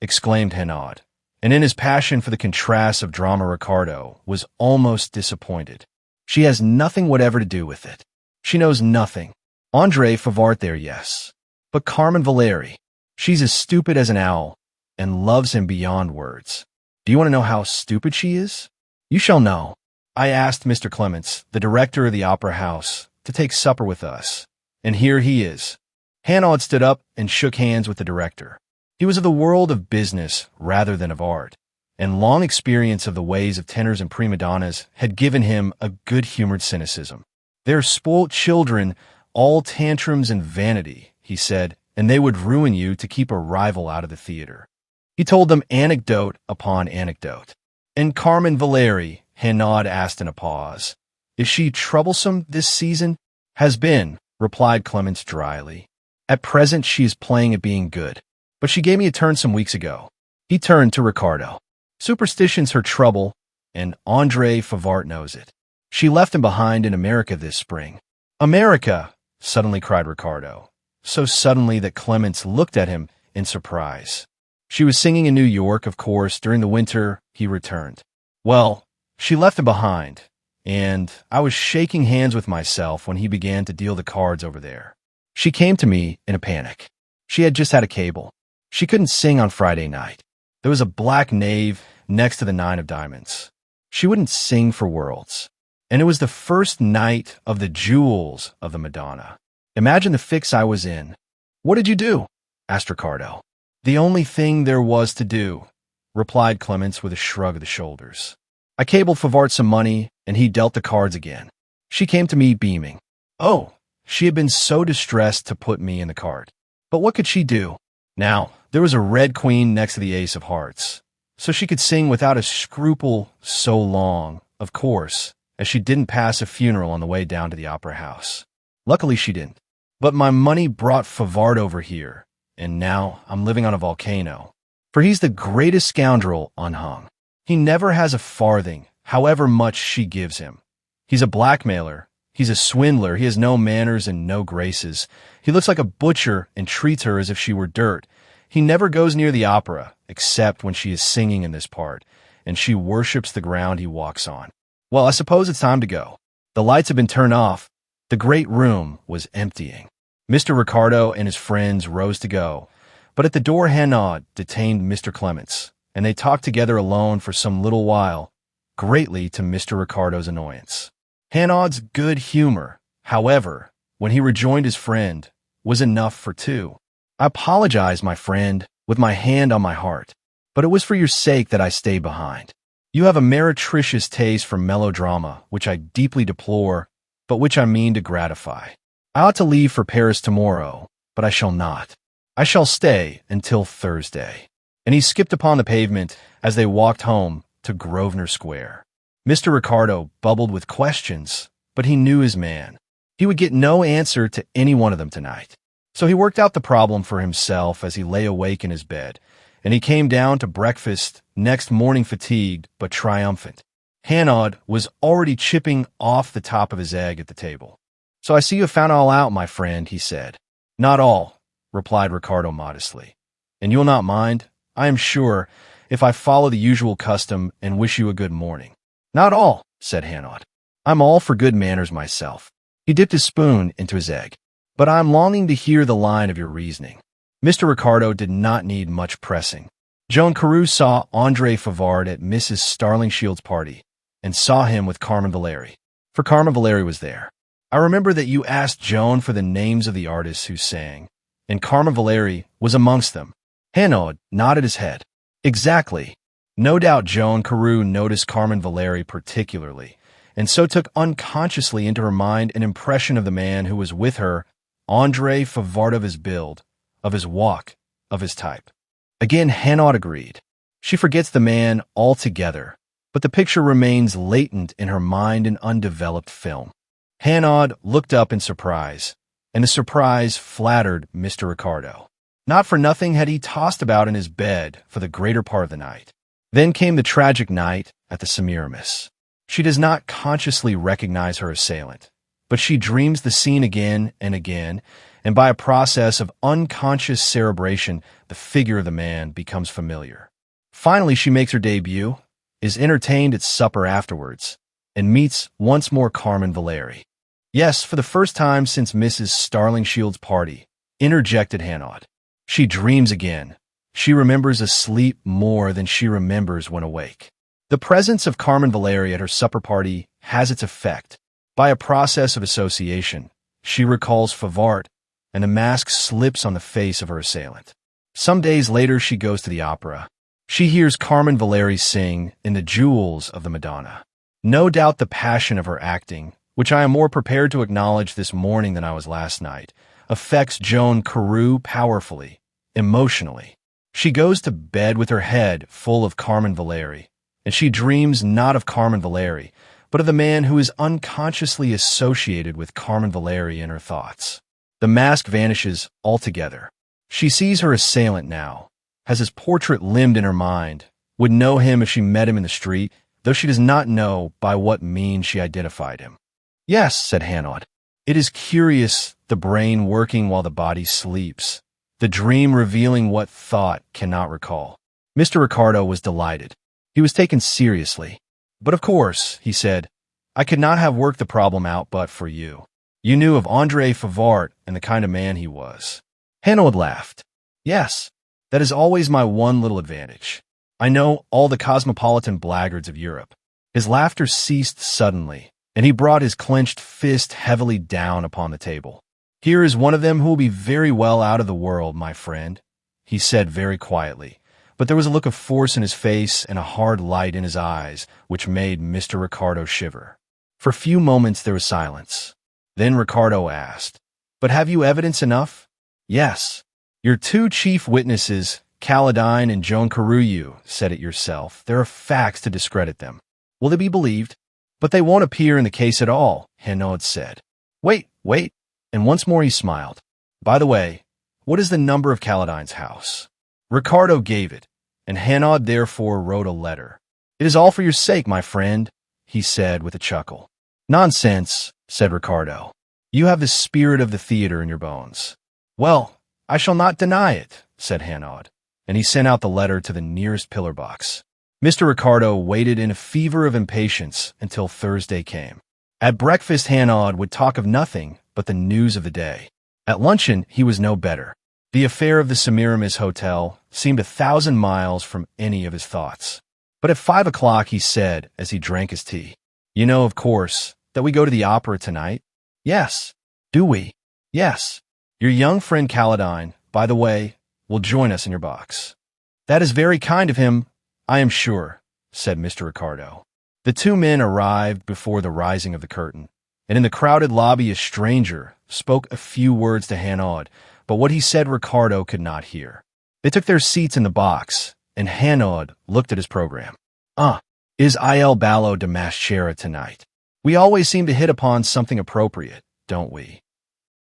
exclaimed Hanaud, and in his passion for the contrast of drama Ricardo was almost disappointed. "She has nothing whatever to do with it. She knows nothing. André Favart there, yes. But Carmen Valeri, she's as stupid as an owl and loves him beyond words. Do you want to know how stupid she is? You shall know. I asked Mr. Clements, the director of the Opera House, to take supper with us, and here he is." Hanaud stood up and shook hands with the director. He was of the world of business rather than of art, and long experience of the ways of tenors and prima donnas had given him a good-humored cynicism. "They're spoilt children, all tantrums and vanity," he said, "and they would ruin you to keep a rival out of the theater." He told them anecdote upon anecdote. "And Carmen Valeri?" Hanaud asked in a pause. Is she troublesome this season? Has been, replied Clemens dryly. At present she is playing at being good. But she gave me a turn some weeks ago. He turned to Ricardo. Superstition's her trouble, and Andre Favart knows it. She left him behind in America this spring. America! Suddenly cried Ricardo, so suddenly that Clemens looked at him in surprise. She was singing in New York, of course, during the winter, he returned. Well, she left him behind, and I was shaking hands with myself when he began to deal the cards over there. She came to me in a panic. She had just had a cable. She couldn't sing on Friday night. There was a black knave next to the 9 of diamonds. She wouldn't sing for worlds. And it was the first night of the Jewels of the Madonna. Imagine the fix I was in. What did you do? Asked Ricardo. The only thing there was to do, replied Clemens with a shrug of the shoulders. I cabled Favart some money, and he dealt the cards again. She came to me beaming. Oh, she had been so distressed to put me in the card. But what could she do? Now, there was a red queen next to the ace of hearts, so she could sing without a scruple so long, of course, as she didn't pass a funeral on the way down to the opera house. Luckily she didn't. But my money brought Favart over here, and now I'm living on a volcano. For he's the greatest scoundrel unhung. He never has a farthing, however much she gives him. He's a blackmailer. He's a swindler. He has no manners and no graces. He looks like a butcher and treats her as if she were dirt. He never goes near the opera, except when she is singing in this part, and she worships the ground he walks on. Well, I suppose it's time to go. The lights have been turned off. The great room was emptying. Mr. Ricardo and his friends rose to go, but at the door Hanaud detained Mr. Clemens, and they talked together alone for some little while, greatly to Mr. Ricardo's annoyance. Hanaud's good humor, however, when he rejoined his friend, was enough for two. I apologize, my friend, with my hand on my heart, but it was for your sake that I stayed behind. You have a meretricious taste for melodrama, which I deeply deplore, but which I mean to gratify. I ought to leave for Paris tomorrow, but I shall not. I shall stay until Thursday. And he skipped upon the pavement as they walked home to Grosvenor Square. Mr. Ricardo bubbled with questions, but he knew his man. He would get no answer to any one of them tonight. So he worked out the problem for himself as he lay awake in his bed, and he came down to breakfast next morning fatigued but triumphant. Hanaud was already chipping off the top of his egg at the table. So I see you have found all out, my friend, he said. Not all, replied Ricardo modestly. And you'll not mind, I am sure, if I follow the usual custom and wish you a good morning. Not all, said Hanaud. I'm all for good manners myself. He dipped his spoon into his egg. But I'm longing to hear the line of your reasoning. Mr. Ricardo did not need much pressing. Joan Carew saw Andre Favart at Mrs. Starlingshield's party, and saw him with Carmen Valeri, for Carmen Valeri was there. I remember that you asked Joan for the names of the artists who sang, and Carmen Valeri was amongst them. Hanaud nodded his head. Exactly. No doubt Joan Carew noticed Carmen Valeri particularly, and so took unconsciously into her mind an impression of the man who was with her, Andre Favart, of his build, of his walk, of his type. Again, Hanaud agreed. She forgets the man altogether, but the picture remains latent in her mind in undeveloped film. Hanaud looked up in surprise, and the surprise flattered Mr. Ricardo. Not for nothing had he tossed about in his bed for the greater part of the night. Then came the tragic night at the Semiramis. She does not consciously recognize her assailant, but she dreams the scene again and again, and by a process of unconscious cerebration, the figure of the man becomes familiar. Finally, she makes her debut, is entertained at supper afterwards, and meets once more Carmen Valeri. Yes, for the first time since Mrs. Starlingshield's party, interjected Hanaud. She dreams again. She remembers asleep more than she remembers when awake. The presence of Carmen Valeri at her supper party has its effect. By a process of association, she recalls Favart, and the mask slips on the face of her assailant. Some days later, she goes to the opera. She hears Carmen Valeri sing in the Jewels of the Madonna. No doubt the passion of her acting, which I am more prepared to acknowledge this morning than I was last night, affects Joan Carew powerfully, emotionally. She goes to bed with her head full of Carmen Valeri, and she dreams not of Carmen Valeri, but of the man who is unconsciously associated with Carmen Valery in her thoughts. The mask vanishes altogether. She sees her assailant now, has his portrait limned in her mind, would know him if she met him in the street, though she does not know by what means she identified him. "Yes," said Hanaud. "It is curious, the brain working while the body sleeps, the dream revealing what thought cannot recall." Mr. Ricardo was delighted. He was taken seriously. "But of course," he said, "I could not have worked the problem out but for you. You knew of André Favart and the kind of man he was." Hanaud laughed. "Yes, that is always my one little advantage. I know all the cosmopolitan blackguards of Europe." His laughter ceased suddenly, and he brought his clenched fist heavily down upon the table. "Here is one of them who will be very well out of the world, my friend," he said very quietly, but there was a look of force in his face and a hard light in his eyes which made Mr. Ricardo shiver. For a few moments there was silence. Then Ricardo asked, "But have you evidence enough?" "Yes. Your two chief witnesses, Caledine and Joan Carew, you said it yourself. There are facts to discredit them. Will they be believed?" "But they won't appear in the case at all," Hanaud said. Wait, and once more he smiled. "By the way, what is the number of Caladine's house?" Ricardo gave it, and Hanaud therefore wrote a letter. "It is all for your sake, my friend," he said with a chuckle. "Nonsense," said Ricardo. "You have the spirit of the theater in your bones." "Well, I shall not deny it," said Hanaud, and he sent out the letter to the nearest pillar box. Mr. Ricardo waited in a fever of impatience until Thursday came. At breakfast, Hanaud would talk of nothing but the news of the day. At luncheon, he was no better. The affair of the Semiramis Hotel seemed 1,000 miles from any of his thoughts. But at 5 o'clock he said, as he drank his tea, "You know, of course, that we go to the opera tonight?" "Yes." "Do we?" "Yes. Your young friend Caledine, by the way, will join us in your box." "That is very kind of him, I am sure," said Mr. Ricardo. The two men arrived before the rising of the curtain, and in the crowded lobby a stranger spoke a few words to Hanaud, but what he said Ricardo could not hear. They took their seats in the box, and Hanaud looked at his program. Is Il Ballo de Maschera tonight? We always seem to hit upon something appropriate, don't we?"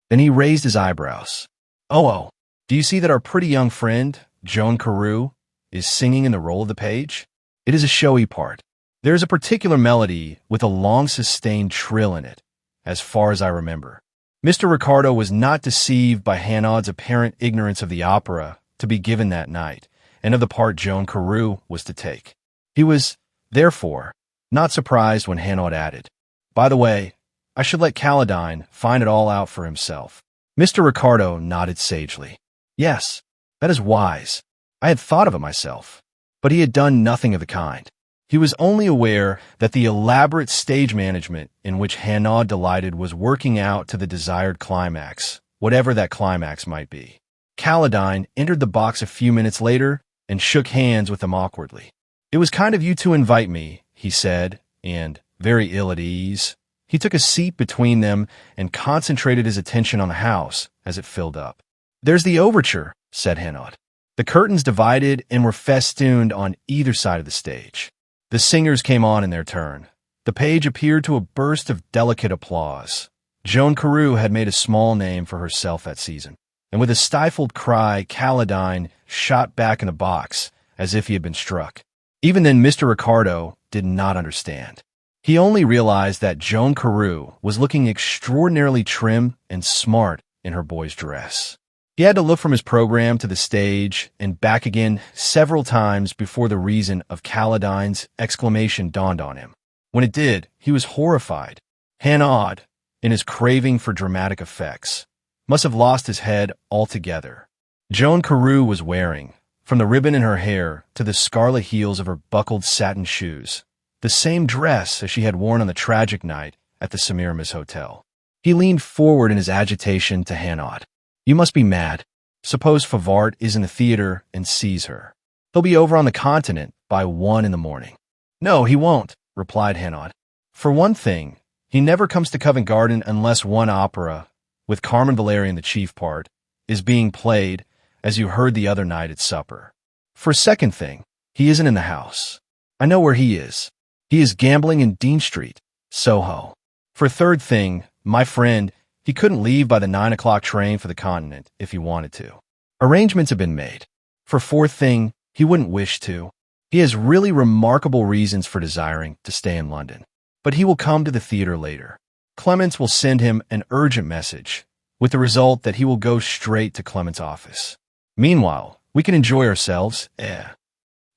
Then he raised his eyebrows. Oh, do you see that our pretty young friend, Joan Carew, is singing in the role of the page? It is a showy part. There is a particular melody with a long sustained trill in it, as far as I remember. Mr. Ricardo was not deceived by Hanaud's apparent ignorance of the opera to be given that night, and of the part Joan Carew was to take. He was, therefore, not surprised when Hanaud added, "By the way, I should let Caledine find it all out for himself." Mr. Ricardo nodded sagely. "Yes, that is wise. I had thought of it myself." But he had done nothing of the kind. He was only aware that the elaborate stage management in which Hanaud delighted was working out to the desired climax, whatever that climax might be. Caledine entered the box a few minutes later and shook hands with him awkwardly. "It was kind of you to invite me," he said, and, very ill at ease, he took a seat between them and concentrated his attention on the house as it filled up. "There's the overture," said Hanaud. The curtains divided and were festooned on either side of the stage. The singers came on in their turn. The page appeared to a burst of delicate applause. Joan Carew had made a small name for herself that season, and with a stifled cry, Caledine shot back in the box as if he had been struck. Even then, Mr. Ricardo did not understand. He only realized that Joan Carew was looking extraordinarily trim and smart in her boy's dress. He had to look from his program to the stage and back again several times before the reason of Caladine's exclamation dawned on him. When it did, he was horrified. Hanaud, in his craving for dramatic effects, must have lost his head altogether. Joan Carew was wearing, from the ribbon in her hair to the scarlet heels of her buckled satin shoes, the same dress as she had worn on the tragic night at the Semiramis Hotel. He leaned forward in his agitation to Hanaud. "You must be mad. Suppose Favart is in the theater and sees her. He'll be over on the continent by 1 in the morning." "No, he won't," replied Hanaud. "For one thing, he never comes to Covent Garden unless one opera, with Carmen Valery in the chief part, is being played, as you heard the other night at supper. For a second thing, he isn't in the house. I know where he is. He is gambling in Dean Street. Soho. For third thing, my friend, he couldn't leave by the 9 o'clock train for the continent if he wanted to. Arrangements have been made. For fourth thing, he wouldn't wish to. He has really remarkable reasons for desiring to stay in London. But he will come to the theater later. Clements will send him an urgent message, with the result that he will go straight to Clement's office. Meanwhile, we can enjoy ourselves.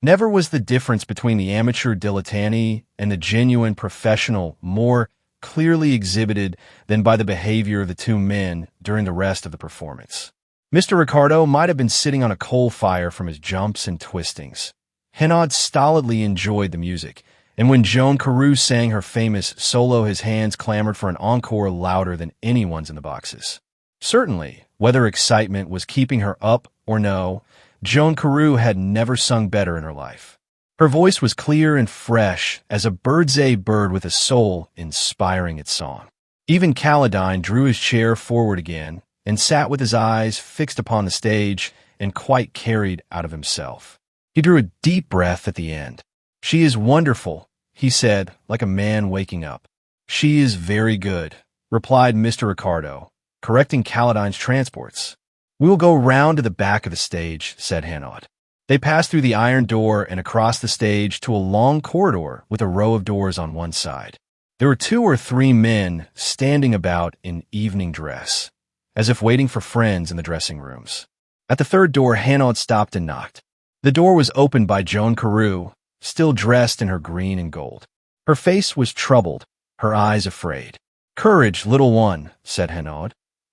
Never was the difference between the amateur dilettante and the genuine professional more clearly exhibited than by the behavior of the two men during the rest of the performance. Mr. Ricardo might have been sitting on a coal fire from his jumps and twistings. Hanaud stolidly enjoyed the music, and when Joan Carew sang her famous solo, his hands clamored for an encore louder than anyone's in the boxes. Certainly, whether excitement was keeping her up or no, Joan Carew had never sung better in her life. Her voice was clear and fresh as a bird's-eye bird with a soul inspiring its song. Even Caledine drew his chair forward again and sat with his eyes fixed upon the stage and quite carried out of himself. He drew a deep breath at the end. "She is wonderful," he said, like a man waking up. "She is very good," replied Mr. Ricardo, correcting Caladine's transports. "We will go round to the back of the stage," said Hanaud. They passed through the iron door and across the stage to a long corridor with a row of doors on one side. There were 2 or 3 men standing about in evening dress, as if waiting for friends in the dressing rooms. At the third door, Hanaud stopped and knocked. The door was opened by Joan Carew, still dressed in her green and gold. Her face was troubled, her eyes afraid. "Courage, little one," said Hanaud,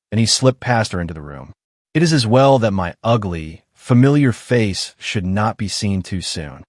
and he slipped past her into the room. "It is as well that my ugly, familiar face should not be seen too soon."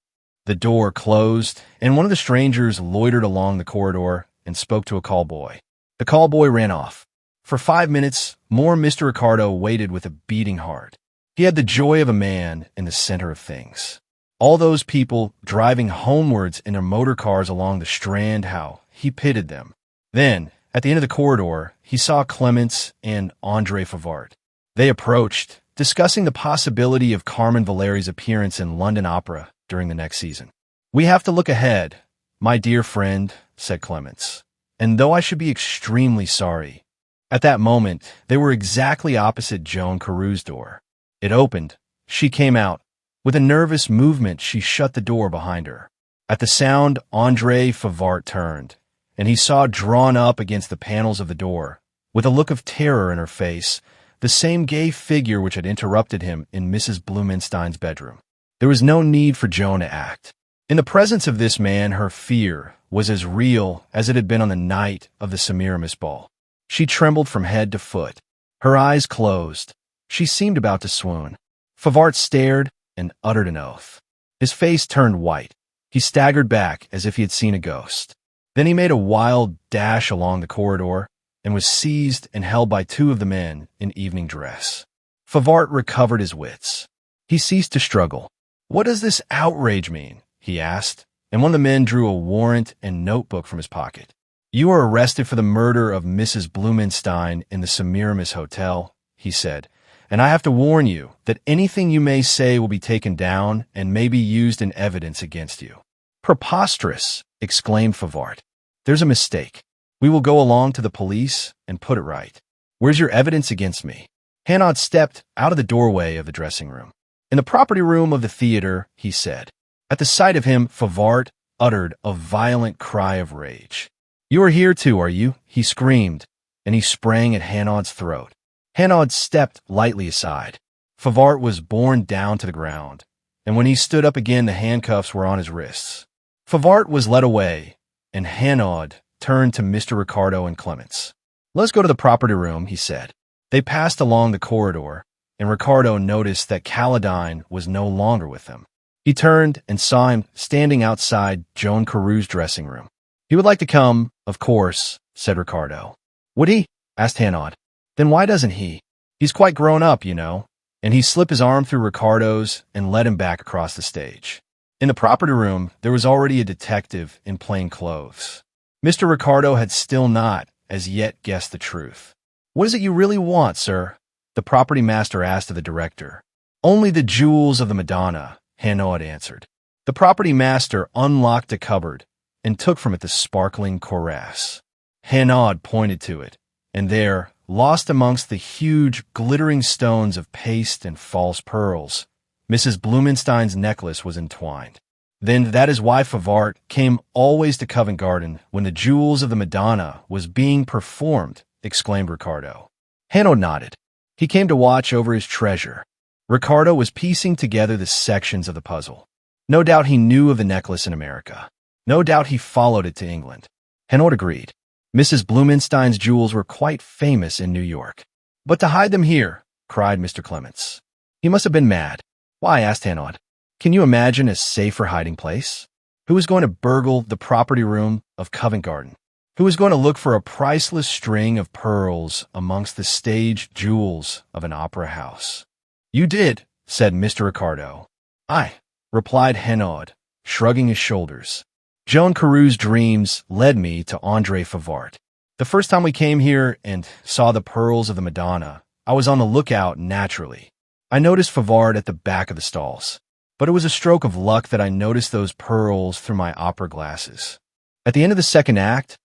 The door closed, and one of the strangers loitered along the corridor and spoke to a call boy. The call boy ran off. For 5 minutes more, Mr. Ricardo waited with a beating heart. He had the joy of a man in the center of things. All those people driving homewards in their motor cars along the Strand, how he pitied them. Then, at the end of the corridor, he saw Clements and André Favart. They approached, discussing the possibility of Carmen Valeri's appearance in London Opera during the next season. "We have to look ahead, my dear friend," said Clements, "and though I should be extremely sorry." At that moment, they were exactly opposite Joan Carew's door. It opened. She came out. With a nervous movement, she shut the door behind her. At the sound, André Favart turned, and he saw drawn up against the panels of the door, with a look of terror in her face, the same gay figure which had interrupted him in Mrs. Blumenstein's bedroom. There was no need for Joan to act. In the presence of this man, her fear was as real as it had been on the night of the Semiramis ball. She trembled from head to foot. Her eyes closed. She seemed about to swoon. Favart stared and uttered an oath. His face turned white. He staggered back as if he had seen a ghost. Then he made a wild dash along the corridor and was seized and held by 2 of the men in evening dress. Favart recovered his wits. He ceased to struggle. "What does this outrage mean?" he asked, and one of the men drew a warrant and notebook from his pocket. "You are arrested for the murder of Mrs. Blumenstein in the Semiramis Hotel," he said, "and I have to warn you that anything you may say will be taken down and may be used in evidence against you." "Preposterous!" exclaimed Favart. "There's a mistake. We will go along to the police and put it right. Where's your evidence against me?" Hanaud stepped out of the doorway of the dressing room. "In the property room of the theater," he said. At the sight of him, Favart uttered a violent cry of rage. "You are here too, are you?" he screamed, and he sprang at Hanaud's throat. Hanaud stepped lightly aside. Favart was borne down to the ground, and when he stood up again, the handcuffs were on his wrists. Favart was led away, and Hanaud turned to Mr. Ricardo and Clements. "Let's go to the property room," he said. They passed along the corridor, and Ricardo noticed that Caledine was no longer with them. He turned and saw him standing outside Joan Carew's dressing room. "He would like to come, of course," said Ricardo. "Would he?" asked Hanaud. "Then why doesn't he? He's quite grown up, you know." And he slipped his arm through Ricardo's and led him back across the stage. In the property room, there was already a detective in plain clothes. Mr. Ricardo had still not, as yet, guessed the truth. "What is it you really want, sir?" the property master asked of the director. "Only the jewels of the Madonna," Hanaud answered. The property master unlocked a cupboard and took from it the sparkling cuirass. Hanaud pointed to it, and there, lost amongst the huge, glittering stones of paste and false pearls, Mrs. Blumenstein's necklace was entwined. Then that is why Favart came always to Covent Garden when the Jewels of the Madonna was being performed, exclaimed Ricardo. Hanaud nodded. He came to watch over his treasure. Ricardo was piecing together the sections of the puzzle. No doubt he knew of the necklace in America. No doubt he followed it to England. Hanaud agreed. Mrs. Blumenstein's jewels were quite famous in New York. But to hide them here, cried Mr. Clements. He must have been mad. Why? Asked Hanaud. Can you imagine a safer hiding place? Who is going to burgle the property room of Covent Garden? Who is going to look for a priceless string of pearls amongst the stage jewels of an opera house? You did, said Mr. Ricardo. I, replied Hanaud, shrugging his shoulders. Joan Carewe's dreams led me to André Favart. The first time we came here and saw the pearls of the Madonna, I was on the lookout naturally. I noticed Favart at the back of the stalls. But it was a stroke of luck that I noticed those pearls through my opera glasses. At the end of the second act,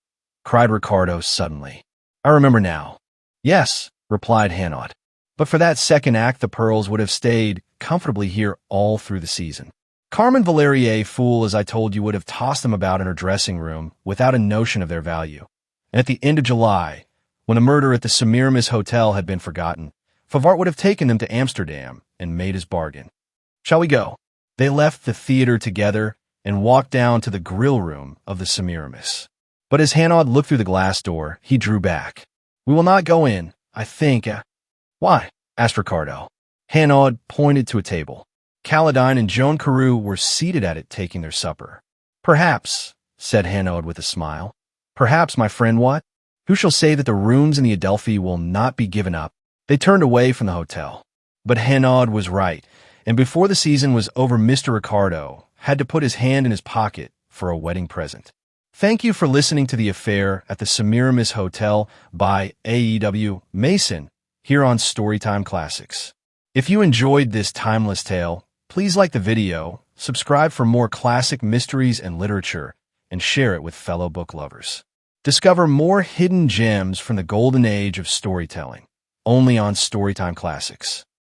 cried Ricardo suddenly. I remember now. Yes, replied Hanaud. But for that second act, the pearls would have stayed comfortably here all through the season. Carmen Valerier, fool as I told you, would have tossed them about in her dressing room without a notion of their value. And at the end of July, when the murder at the Semiramis Hotel had been forgotten, Favart would have taken them to Amsterdam and made his bargain. Shall we go? They left the theater together and walked down to the grill room of the Semiramis. But as Hanaud looked through the glass door, he drew back. We will not go in, I think. Why? Asked Ricardo. Hanaud pointed to a table. Caledine and Joan Carewe were seated at it taking their supper. Perhaps, said Hanaud with a smile. Perhaps, my friend, what? Who shall say that the rooms in the A.E.W will not be given up? They turned away from the hotel. But Hanaud was right. And before the season was over, Mr. Ricardo had to put his hand in his pocket for a wedding present. Thank you for listening to The Affair at the Semiramis Hotel by A.E.W. Mason here on Storytime Classics. If you enjoyed this timeless tale, please like the video, subscribe for more classic mysteries and literature, and share it with fellow book lovers. Discover more hidden gems from the golden age of storytelling, only on Storytime Classics.